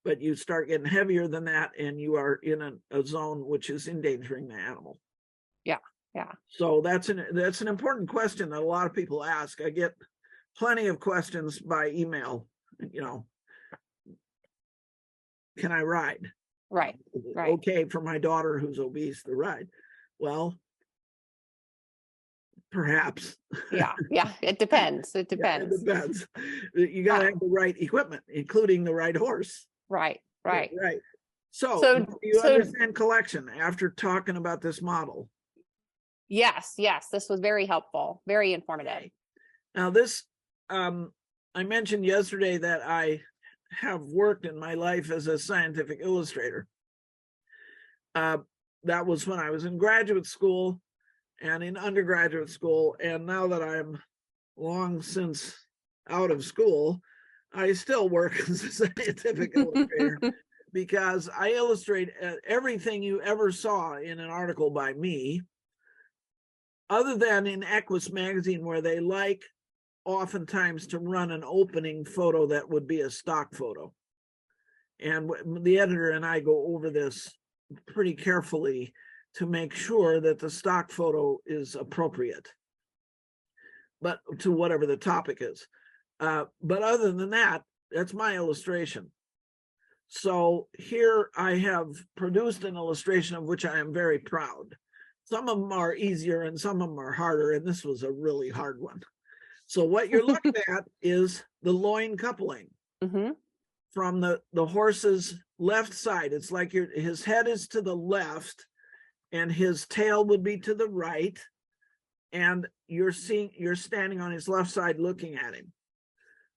But you start getting heavier than that, and you are in a zone which is endangering the animal. Yeah. So that's an important question that a lot of people ask. I get plenty of questions by email. Can I ride? Right. Okay, for my daughter who's obese to ride. Well, perhaps. Yeah. It depends. It depends. It depends. You got to have the right equipment, including the right horse. Right. So do you understand collection after talking about this model? Yes. This was very helpful, very informative. Okay. Now this, I mentioned yesterday that I have worked in my life as a scientific illustrator. That was when I was in graduate school and in undergraduate school. And now that I'm long since out of school, I still work as a scientific illustrator, because I illustrate everything you ever saw in an article by me, other than in Equus magazine, where they like oftentimes to run an opening photo that would be a stock photo. And the editor and I go over this pretty carefully to make sure that the stock photo is appropriate, but to whatever the topic is. But other than that, that's my illustration. So here I have produced an illustration of which I am very proud. Some of them are easier and some of them are harder, and this was a really hard one. So what you're looking at is the loin coupling from the horse's left side. It's like his head is to the left and his tail would be to the right, and you're standing on his left side looking at him.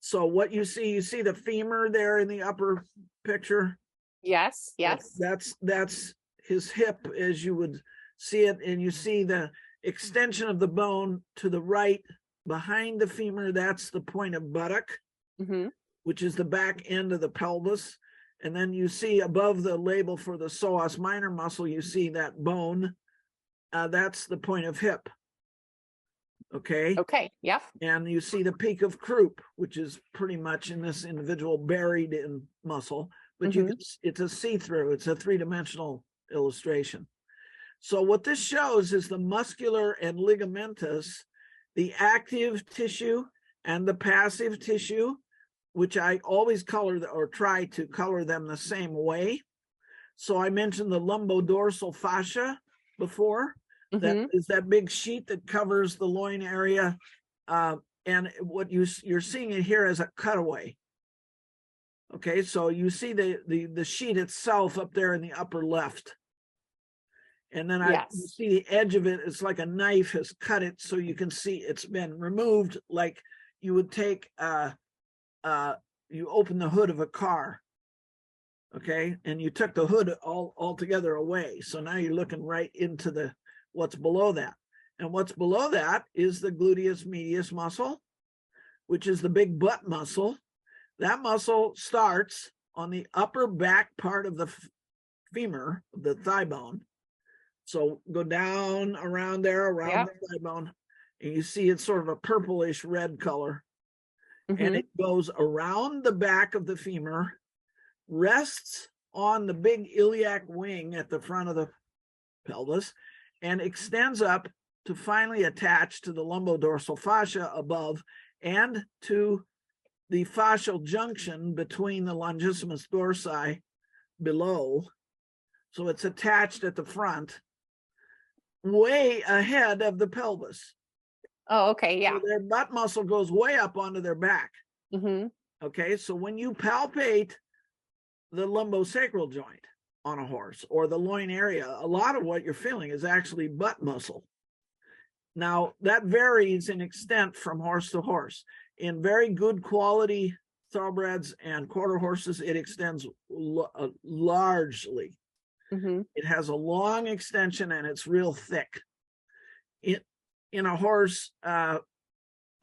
So what you see the femur there in the upper picture? Yes. That's his hip as you would see it, and you see the extension of the bone to the right behind the femur. That's the point of buttock, which is the back end of the pelvis. And then you see above the label for the psoas minor muscle, you see that bone. That's the point of hip. Okay. Yep. And you see the peak of croup, which is pretty much in this individual buried in muscle. but it's a see-through. It's a three-dimensional illustration. So what this shows is the muscular and ligamentous, the active tissue and the passive tissue, which I always color or try to color them the same way. So I mentioned the lumbodorsal fascia before. That is that big sheet that covers the loin area. And what you're seeing it here as a cutaway. Okay, so you see the sheet itself up there in the upper left. And then you see the edge of it. It's like a knife has cut it, so you can see it's been removed, like you would take you open the hood of a car, okay, and you took the hood altogether away. So now you're looking right into what's below that. And what's below that is the gluteus medius muscle, which is the big butt muscle. That muscle starts on the upper back part of the femur, the thigh bone. So go down around there, around the thigh bone, and you see it's sort of a purplish red color. And it goes around the back of the femur, rests on the big iliac wing at the front of the pelvis, and extends up to finally attach to the lumbodorsal fascia above and to the fascial junction between the longissimus dorsi below. So it's attached at the front, way ahead of the pelvis. Oh, okay, yeah. So their butt muscle goes way up onto their back. Okay, so when you palpate the lumbosacral joint on a horse or the loin area, a lot of what you're feeling is actually butt muscle. Now, that varies in extent from horse to horse. In very good quality thoroughbreds and quarter horses, it extends largely. It has a long extension and it's real thick. In a horse of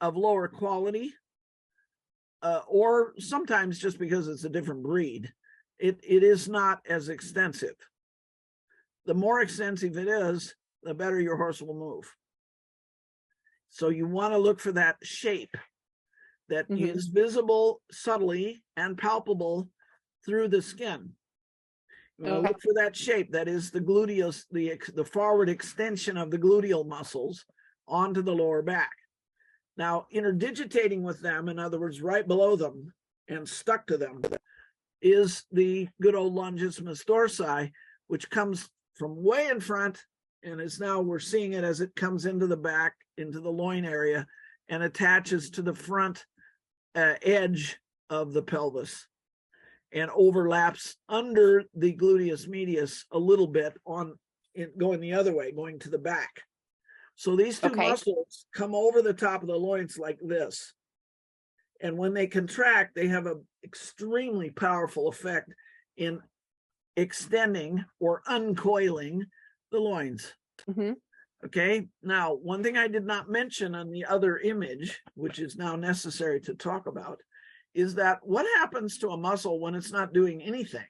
lower quality, or sometimes just because it's a different breed, it is not as extensive. The more extensive it is, the better your horse will move. So you want to look for that shape that is visible subtly and palpable through the skin. You want to look for that shape that is the gluteus, the forward extension of the gluteal muscles onto the lower back. Now, interdigitating with them, in other words, right below them and stuck to them, is the good old longissimus dorsi, which comes from way in front and is now, we're seeing it as it comes into the back, into the loin area, and attaches to the front edge of the pelvis and overlaps under the gluteus medius a little bit going the other way, going to the back. So these two muscles come over the top of the loins like this. And when they contract, they have an extremely powerful effect in extending or uncoiling the loins. Okay, now, one thing I did not mention on the other image, which is now necessary to talk about, is that what happens to a muscle when it's not doing anything?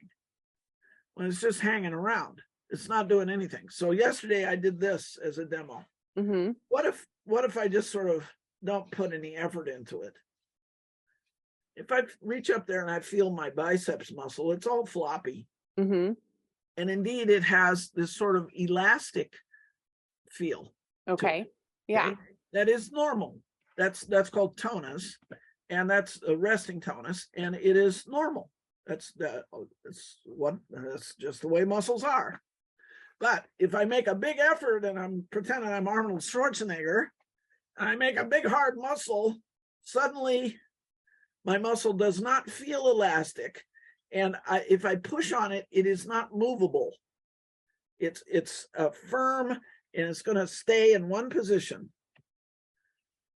When it's just hanging around, it's not doing anything. So yesterday I did this as a demo. What if I just sort of don't put any effort into it? If I reach up there and I feel my biceps muscle, it's all floppy. And indeed, it has this sort of elastic feel. Okay. Yeah. That is normal. That's called tonus, and that's a resting tonus, and it is normal. That's just the way muscles are. But if I make a big effort and I'm pretending I'm Arnold Schwarzenegger, and I make a big hard muscle, suddenly my muscle does not feel elastic. And if I push on it, it is not movable. It's firm and it's going to stay in one position.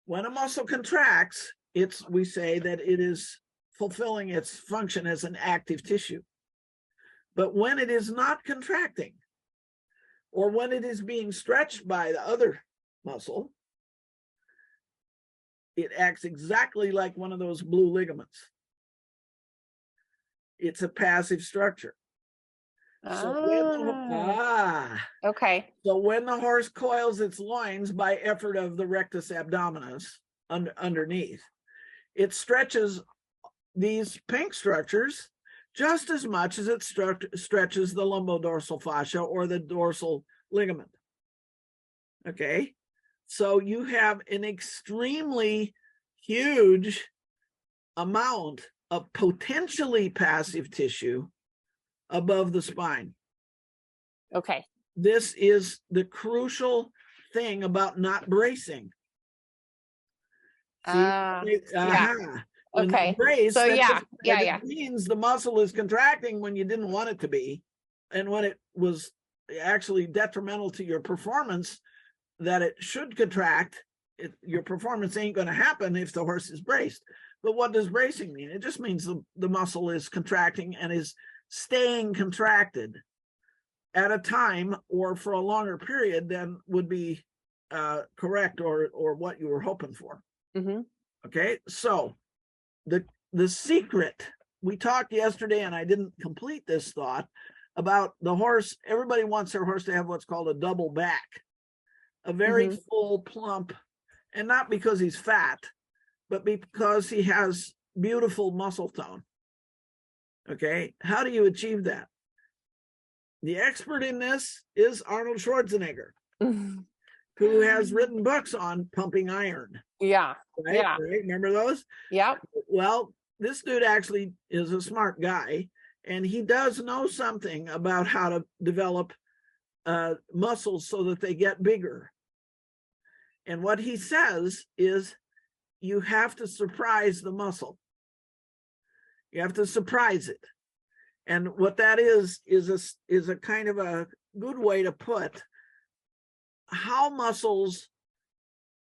When a muscle contracts, we say that it is fulfilling its function as an active tissue. But when it is not contracting, or when it is being stretched by the other muscle, it acts exactly like one of those blue ligaments. It's a passive structure. So when the horse coils its loins by effort of the rectus abdominis underneath, it stretches these pink structures just as much as it stretches the lumbodorsal fascia or the dorsal ligament. Okay, so you have an extremely huge amount of potentially passive tissue above the spine. Okay. This is the crucial thing about not bracing. See, Yeah. when Okay. you brace, So that yeah. means the muscle is contracting when you didn't want it to be, and when it was actually detrimental to your performance, that it should contract. Your performance ain't going to happen if the horse is braced. But what does bracing mean? It just means the muscle is contracting and is staying contracted at a time or for a longer period than would be correct or what you were hoping for. Mm-hmm. Okay, so the secret, we talked yesterday, and I didn't complete this thought about the horse. Everybody wants their horse to have what's called a double back, a very full, plump, and not because he's fat, but because he has beautiful muscle tone. Okay, how do you achieve that? The expert in this is Arnold Schwarzenegger, who has written books on pumping iron. Yeah. Right? Yeah. Right? Remember those? Yeah. Well, this dude actually is a smart guy, and he does know something about how to develop muscles so that they get bigger. And what he says is you have to surprise the muscle. You have to surprise it. And what that is a kind of a good way to put how muscles,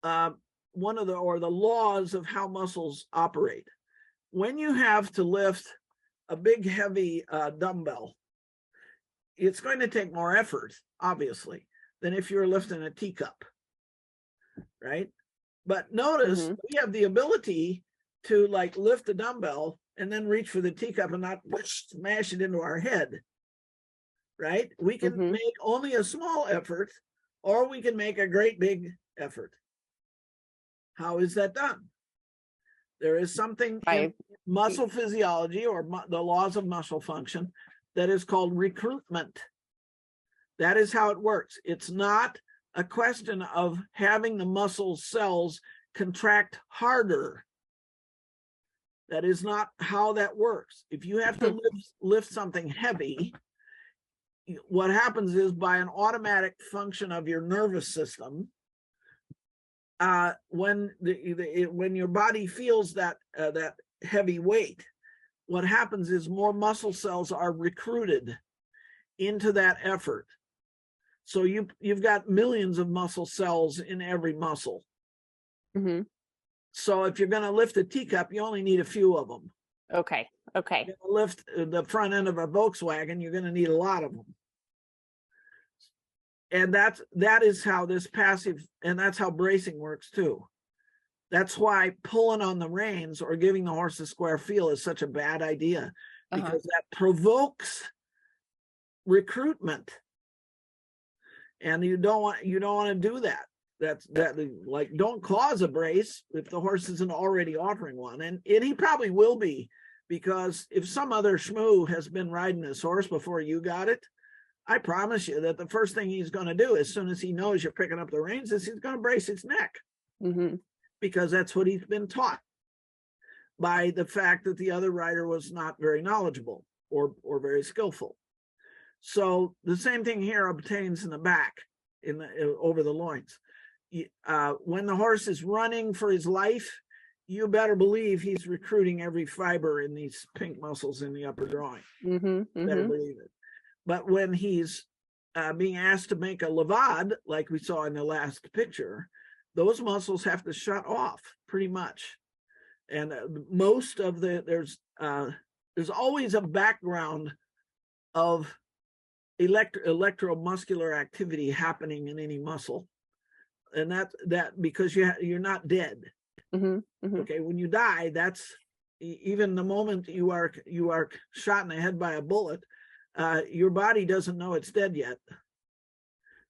the laws of how muscles operate. When you have to lift a big, heavy dumbbell, it's going to take more effort, obviously, than if you're lifting a teacup, right? But notice we have the ability to like lift a dumbbell and then reach for the teacup and not smash it into our head, right? We can make only a small effort, or we can make a great big effort. How is that done? There is something in muscle physiology or the laws of muscle function that is called recruitment. That is how it works. It's not a question of having the muscle cells contract harder. That is not how that works. If you have to lift something heavy, what happens is by an automatic function of your nervous system, when your body feels that heavy weight, what happens is more muscle cells are recruited into that effort. So you've got millions of muscle cells in every muscle. So if you're going to lift a teacup, you only need a few of them. Okay. Okay. If you're going to lift the front end of a Volkswagen, you're going to need a lot of them. And that is how this passive, and that's how bracing works too. That's why pulling on the reins or giving the horse a square feel is such a bad idea, because that provokes recruitment, and you don't want to do that. Like, don't cause a brace if the horse isn't already offering one, and he probably will be, because if some other schmoo has been riding this horse before you got it, I promise you that the first thing he's going to do as soon as he knows you're picking up the reins is he's going to brace its neck, because that's what he's been taught by the fact that the other rider was not very knowledgeable or very skillful. So the same thing here obtains in the back, over the loins. When the horse is running for his life, you better believe he's recruiting every fiber in these pink muscles in the upper groin. Better believe it. But when he's being asked to make a levad, like we saw in the last picture, those muscles have to shut off pretty much. And most of there's always a background of electromuscular activity happening in any muscle, and that because you're not dead. Okay, when you die, that's even the moment you are shot in the head by a bullet. Your body doesn't know it's dead yet,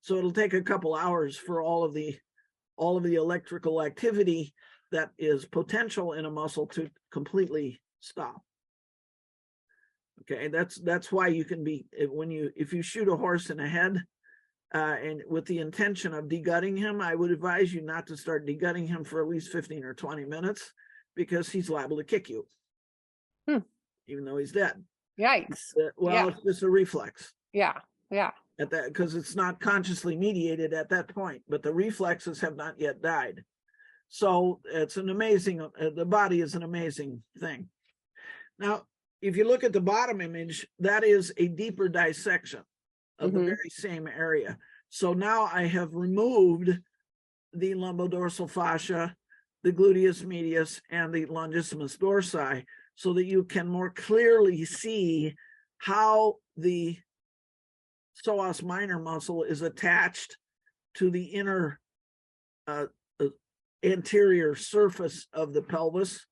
so it'll take a couple hours for all of the electrical activity that is potential in a muscle to completely stop. Okay, that's why you can be, if you shoot a horse in the head, and with the intention of degutting him, I would advise you not to start degutting him for at least 15 or 20 minutes, because he's liable to kick you, even though he's dead. Yikes. It's just a reflex. Yeah. At that, because it's not consciously mediated at that point, but the reflexes have not yet died. So it's an amazing, the body is an amazing thing. Now, if you look at the bottom image, that is a deeper dissection of the very same area. So now I have removed the lumbodorsal fascia, the gluteus medius, and the longissimus dorsi, so that you can more clearly see how the psoas minor muscle is attached to the inner anterior surface of the pelvis.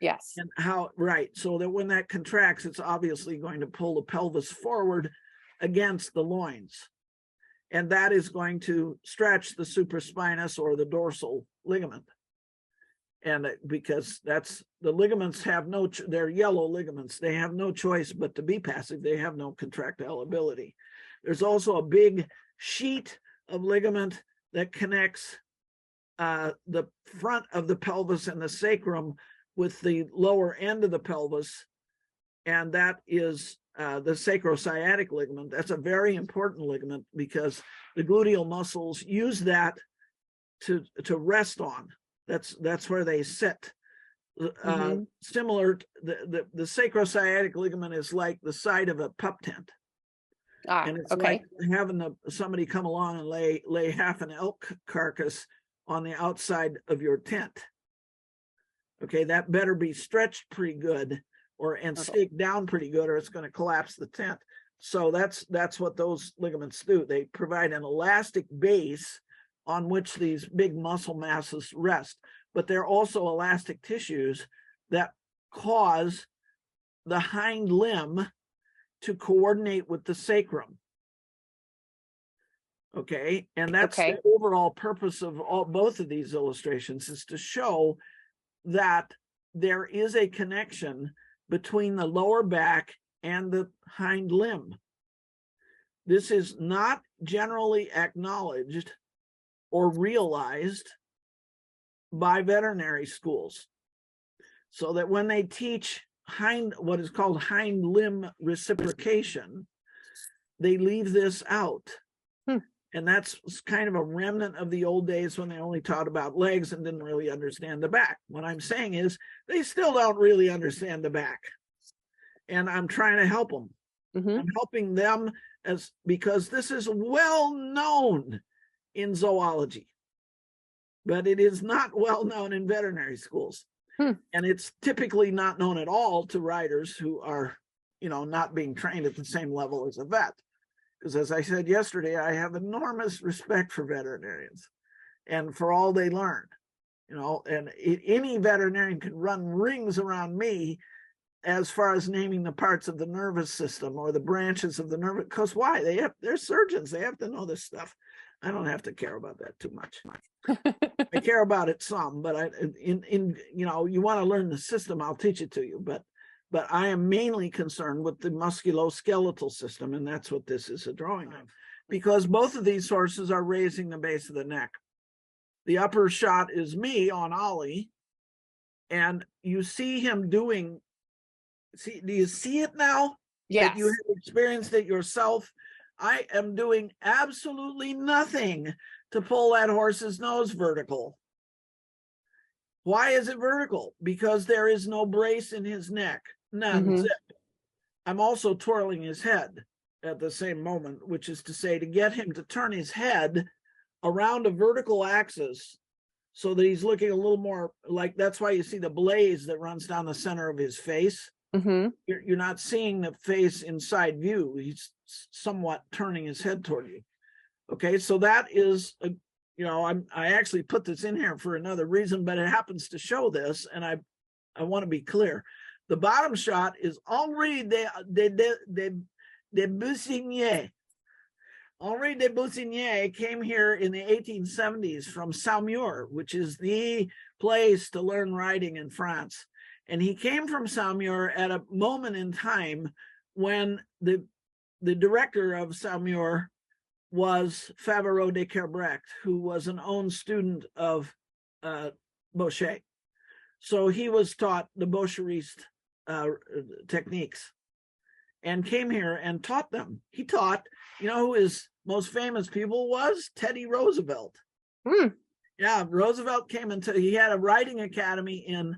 Yes. And how, right, so that when that contracts, it's obviously going to pull the pelvis forward against the loins. And that is going to stretch the supraspinous or the dorsal ligament. And because that's, the ligaments have they're yellow ligaments. They have no choice but to be passive. They have no contractile ability. There's also a big sheet of ligament that connects the front of the pelvis and the sacrum with the lower end of the pelvis. And that is the sacrosciatic ligament. That's a very important ligament because the gluteal muscles use that to rest on. That's where they sit. Similar to the sacrosciatic ligament is like the side of a pup tent. And it's like having somebody come along and lay half an elk carcass on the outside of your tent. Okay, that better be stretched pretty good and staked down pretty good, or it's going to collapse the tent. So that's what those ligaments do. They provide an elastic base on which these big muscle masses rest, but they're also elastic tissues that cause the hind limb to coordinate with the sacrum. Okay, and that's the overall purpose of both of these illustrations, is to show that there is a connection between the lower back and the hind limb. This is not generally acknowledged or realized by veterinary schools, so that when they teach what is called hind limb reciprocation, they leave this out. And that's kind of a remnant of the old days when they only taught about legs and didn't really understand the back. What I'm saying is they still don't really understand the back. And I'm trying to help them. I'm helping them because this is well known in zoology, but it is not well known in veterinary schools. And it's typically not known at all to riders who are, not being trained at the same level as a vet. Because as I said yesterday, I have enormous respect for veterinarians and for all they learn, and any veterinarian can run rings around me as far as naming the parts of the nervous system or the branches of the nervous, because why? They're surgeons. They have to know this stuff. I don't have to care about that too much. I care about it some, but you want to learn the system, I'll teach it to you. But I am mainly concerned with the musculoskeletal system, and that's what this is a drawing of, because both of these horses are raising the base of the neck. The upper shot is me on Ollie, and you see him doing, do you see it now? Yes. That you have experienced it yourself? I am doing absolutely nothing to pull that horse's nose vertical. Why is it vertical? Because there is no brace in his neck. None. Zip. I'm also twirling his head at the same moment, which is to say, to get him to turn his head around a vertical axis so that he's looking a little more like, that's why you see the blaze that runs down the center of his face. You're not seeing the face inside view. He's somewhat turning his head toward you. Okay, so that is I actually put this in here for another reason, but it happens to show this, and I want to be clear. The bottom shot is Henri de Bussigny. Henri de Bussigny came here in the 1870s from Saumur, which is the place to learn riding in France. And he came from Saumur at a moment in time when the director of Saumur was Favarot de Kerbrecht, who was an own student of Boucher. So he was taught the Boucherist techniques and came here and taught them. He taught, you know who his most famous pupil was? Teddy Roosevelt. Yeah, Roosevelt came into, he had a writing academy in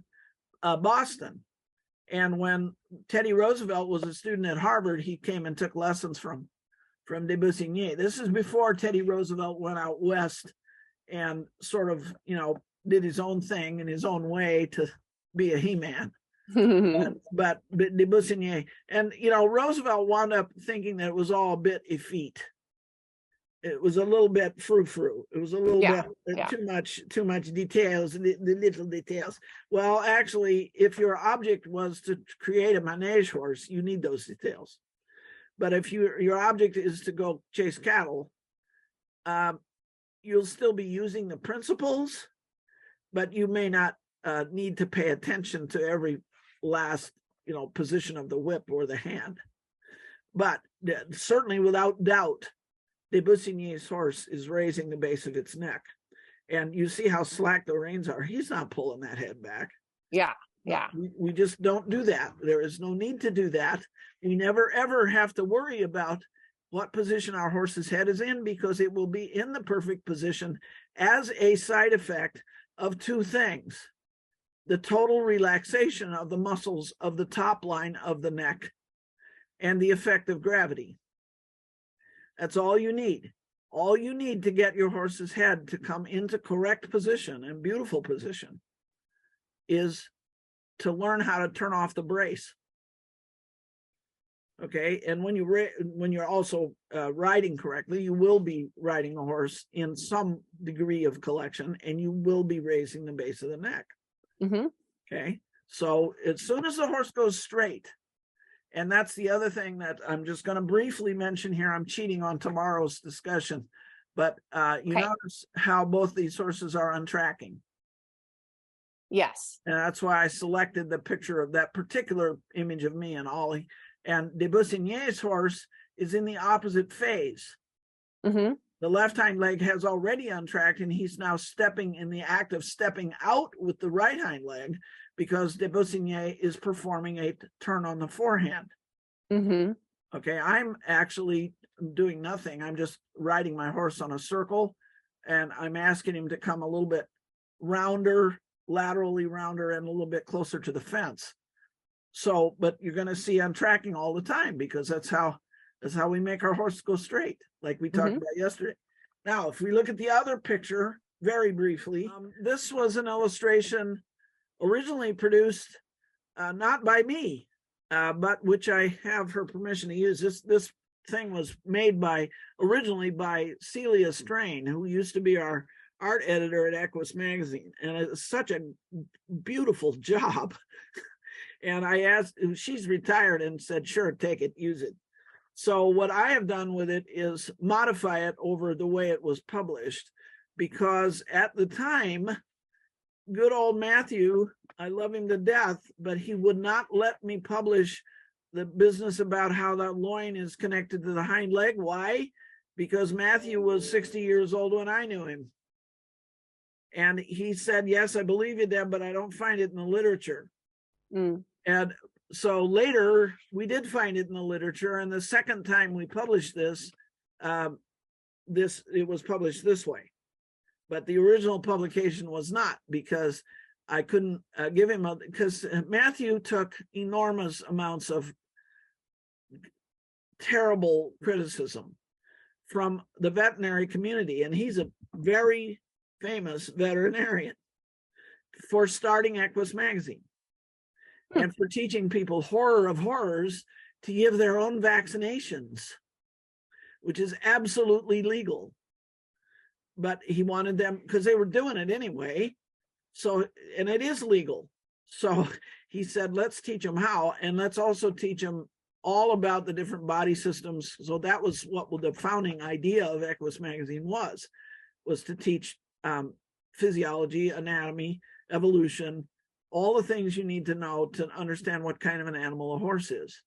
Boston. And when Teddy Roosevelt was a student at Harvard, he came and took lessons from de Bussigny. This is before Teddy Roosevelt went out west and sort of, you know, did his own thing in his own way to be a he-man. but de Bussigny, and you know, Roosevelt wound up thinking that it was all a bit effete. It was a little bit frou-frou. It was a little bit too much details, the little details. Well, actually, if your object was to create a manege horse, you need those details. But if your object is to go chase cattle, you'll still be using the principles, but you may not need to pay attention to every last, you know, position of the whip or the hand. But certainly, without doubt, de Bussigny's horse is raising the base of its neck. And you see how slack the reins are. He's not pulling that head back. Yeah. We just don't do that. There is no need to do that. We never, ever have to worry about what position our horse's head is in, because it will be in the perfect position as a side effect of two things: the total relaxation of the muscles of the top line of the neck and the effect of gravity. That's all you need. All you need to get your horse's head to come into correct position and beautiful position is to learn how to turn off the brace. Okay, and when you're also riding correctly, you will be riding a horse in some degree of collection, and you will be raising the base of the neck. Okay, so as soon as the horse goes straight, and that's the other thing that I'm just going to briefly mention here. I'm cheating on tomorrow's discussion, but you notice how both these horses are untracking. Yes. And that's why I selected the picture of that particular image of me and Ollie. And de Bussigny's horse is in the opposite phase. The left hind leg has already untracked, and he's now stepping in the act of stepping out with the right hind leg, because de Bussigny is performing a turn on the forehand. Okay, I'm actually doing nothing. I'm just riding my horse on a circle, and I'm asking him to come a little bit rounder, laterally rounder, and a little bit closer to the fence. So, but you're going to see I'm tracking all the time, because that's how we make our horse go straight, like we talked about yesterday. Now, if we look at the other picture very briefly, this was an illustration originally produced not by me, but which I have her permission to use. This thing was made originally by Celia Strain, who used to be our art editor at Equus magazine, and it's such a beautiful job. And I asked, she's retired, and said, sure, take it, use it. So what I have done with it is modify it over the way it was published, because at the time, good old Matthew, I love him to death, but he would not let me publish the business about how that loin is connected to the hind leg. Why? Because Matthew was 60 years old when I knew him. And he said, yes, I believe you, Deb, but I don't find it in the literature. And so later we did find it in the literature, and the second time we published this, it was published this way. But the original publication was not, because I couldn't give him because Matthew took enormous amounts of terrible criticism from the veterinary community, and he's a very famous veterinarian, for starting Equus magazine and for teaching people, horror of horrors, to give their own vaccinations, which is absolutely legal. But he wanted them, because they were doing it anyway. So, and it is legal. So he said, let's teach them how, and let's also teach them all about the different body systems. So that was what the founding idea of Equus magazine was to teach physiology, anatomy, evolution, all the things you need to know to understand what kind of an animal a horse is.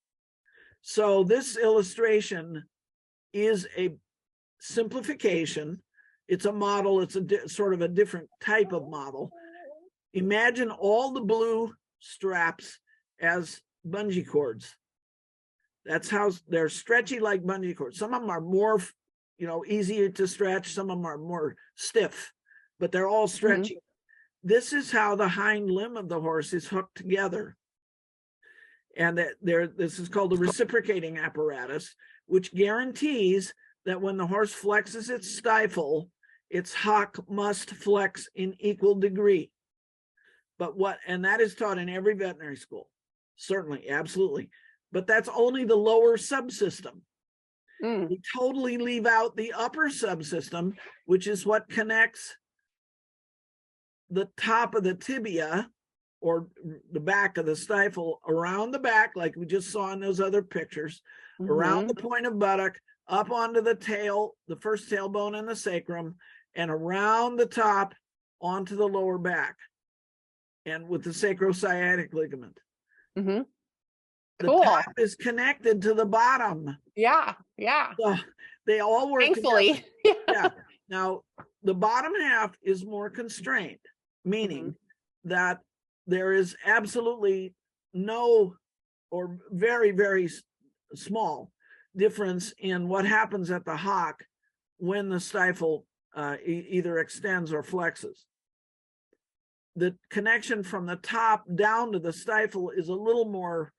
So this illustration is a simplification. It's a model. It's a sort of a different type of model. Imagine all the blue straps as bungee cords. That's how they're stretchy like bungee cords. Some of them are more, easier to stretch. Some of them are more stiff, but they're all stretchy. This is how the hind limb of the horse is hooked together. And this is called the reciprocating apparatus, which guarantees that when the horse flexes its stifle, its hock must flex in equal degree. And that is taught in every veterinary school. Certainly, absolutely. But that's only the lower subsystem. We totally leave out the upper subsystem, which is what connects the top of the tibia or the back of the stifle around the back, like we just saw in those other pictures, around the point of buttock, up onto the tail, the first tailbone and the sacrum, and around the top onto the lower back, and with the sacrosciatic ligament. The top is connected to the bottom. Yeah. So they all work Thankfully. together. Yeah. Now, the bottom half is more constrained, meaning that there is absolutely no or very, very small difference in what happens at the hock when the stifle either extends or flexes. The connection from the top down to the stifle is a little more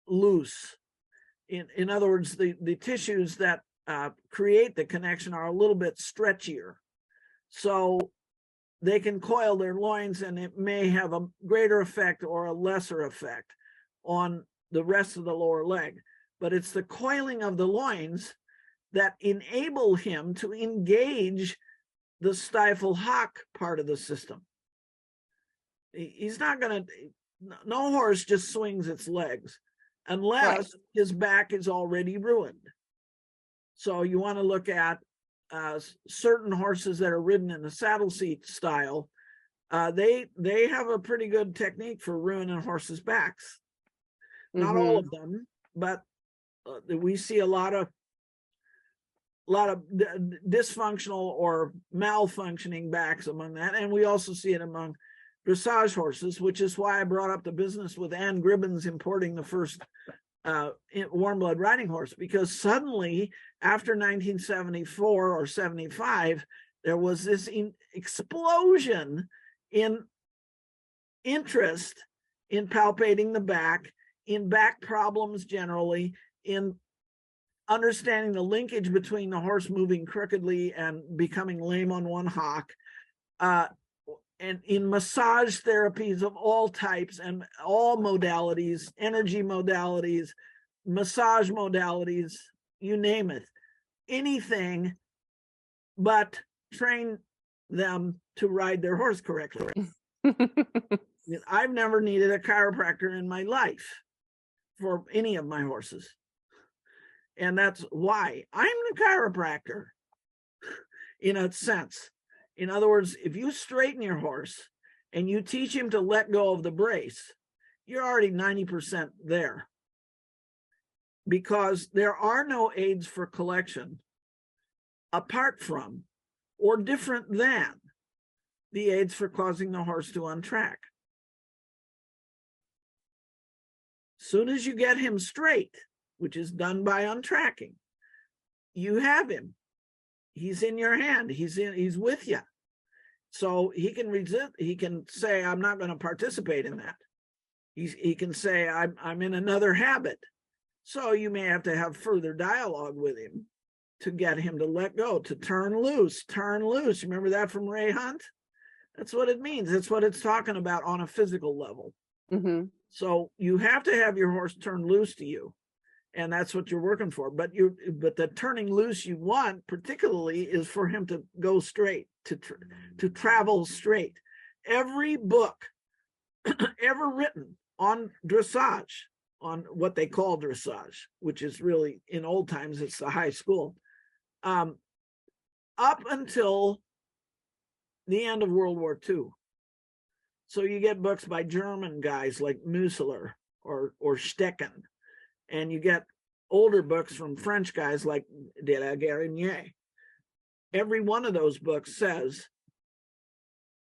loose. In other words, the tissues that create the connection are a little bit stretchier. So they can coil their loins, and it may have a greater effect or a lesser effect on the rest of the lower leg. But it's the coiling of the loins that enable him to engage the stifle hock part of the system. He's not going to, no horse just swings its legs unless his back is already ruined. So you want to look at certain horses that are ridden in a saddle seat style. They have a pretty good technique for ruining horses' backs. Not all of them, but we see a lot of dysfunctional or malfunctioning backs among that, and we also see it among dressage horses, which is why I brought up the business with Ann Gribbons importing the first warm blood riding horse, because suddenly after 1974 or 75, there was this explosion in interest in palpating the back, in back problems generally, in understanding the linkage between the horse moving crookedly and becoming lame on one hock, and in massage therapies of all types and all modalities, energy modalities, massage modalities, you name it, anything but train them to ride their horse correctly. I've never needed a chiropractor in my life for any of my horses. And that's why I'm the chiropractor in a sense. In other words, if you straighten your horse and you teach him to let go of the brace, you're already 90% there. Because there are no aids for collection apart from or different than the aids for causing the horse to untrack. Soon as you get him straight, which is done by untracking, you have him. He's in your hand. He's with you. So he can resist. He can say, I'm not going to participate in that. He can say, I'm in another habit. So you may have to have further dialogue with him to get him to let go, to turn loose, turn loose. Remember that from Ray Hunt? That's what it means. That's what it's talking about on a physical level. So you have to have your horse turn loose to you. And that's what you're working for. But the turning loose you want particularly is for him to go straight, to travel straight. Every book ever written on dressage, on what they call dressage, which is really, in old times, it's the high school, up until the end of World War II. So you get books by German guys like Museler or Stecken. and you get older books from French guys like de la Guérini. Every one of those books says,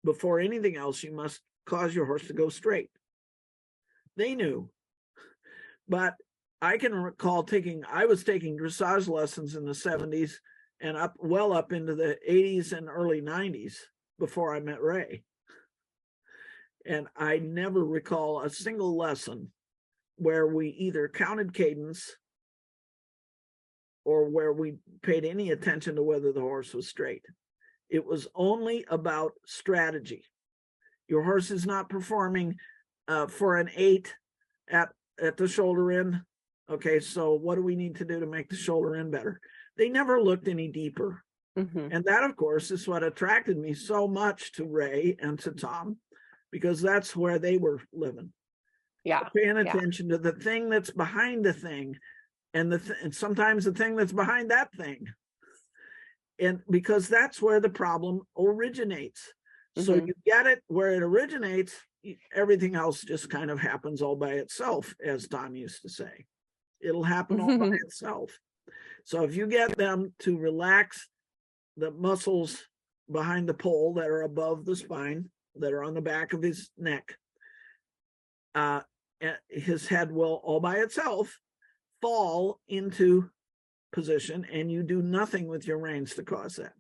before anything else, you must cause your horse to go straight. They knew. But I can recall I was taking dressage lessons in the 70s and well up into the 80s and early 90s before I met Ray. And I never recall a single lesson where we either counted cadence or where we paid any attention to whether the horse was straight. It was only about strategy. Your horse is not performing for an 8 at the shoulder in. Okay, so what do we need to do to make the shoulder in better? They never looked any deeper. Mm-hmm. And that, of course, is what attracted me so much to Ray and to Tom, because that's where they were living. Yeah. Paying attention to the thing that's behind the thing, and and sometimes the thing that's behind that thing. And because that's where the problem originates. So you get it where it originates, everything else just kind of happens all by itself, as Tom used to say. It'll happen all by itself. So if you get them to relax the muscles behind the pole that are above the spine, that are on the back of his neck, his head will all by itself fall into position, and you do nothing with your reins to cause that.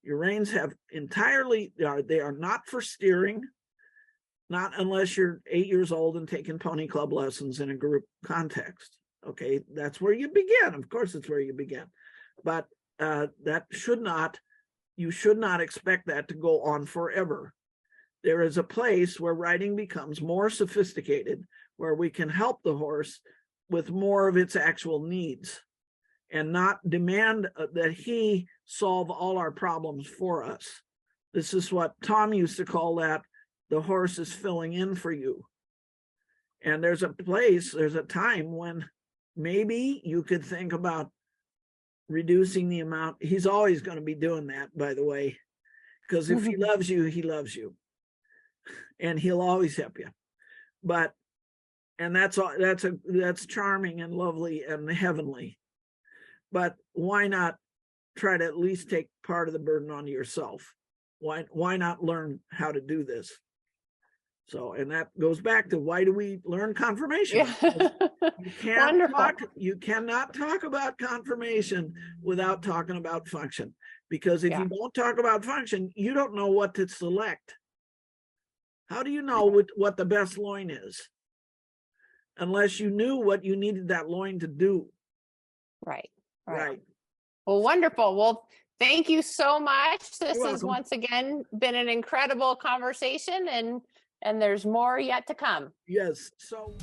Your reins have entirely, they are not for steering, not unless you're 8 years old and taking pony club lessons in a group context. Okay, that's where you begin. Of course, it's where you begin. But you should not expect that to go on forever. There is a place where riding becomes more sophisticated, where we can help the horse with more of its actual needs and not demand that he solve all our problems for us. This is what Tom used to call that, the horse is filling in for you. And there's a time when maybe you could think about reducing the amount. He's always going to be doing that, by the way, because if he loves you, he loves you. And he'll always help you. And that's charming and lovely and heavenly. But why not try to at least take part of the burden onto yourself? Why not learn how to do this? So, and that goes back to, why do we learn conformation? Yeah. You cannot talk about conformation without talking about function. Because if you don't talk about function, you don't know what to select. How do you know what the best loin is? Unless you knew what you needed that loin to do. Right. Right. Well, wonderful. Well, thank you so much. This You're has welcome. once again been an incredible conversation, and there's more yet to come. Yes. So.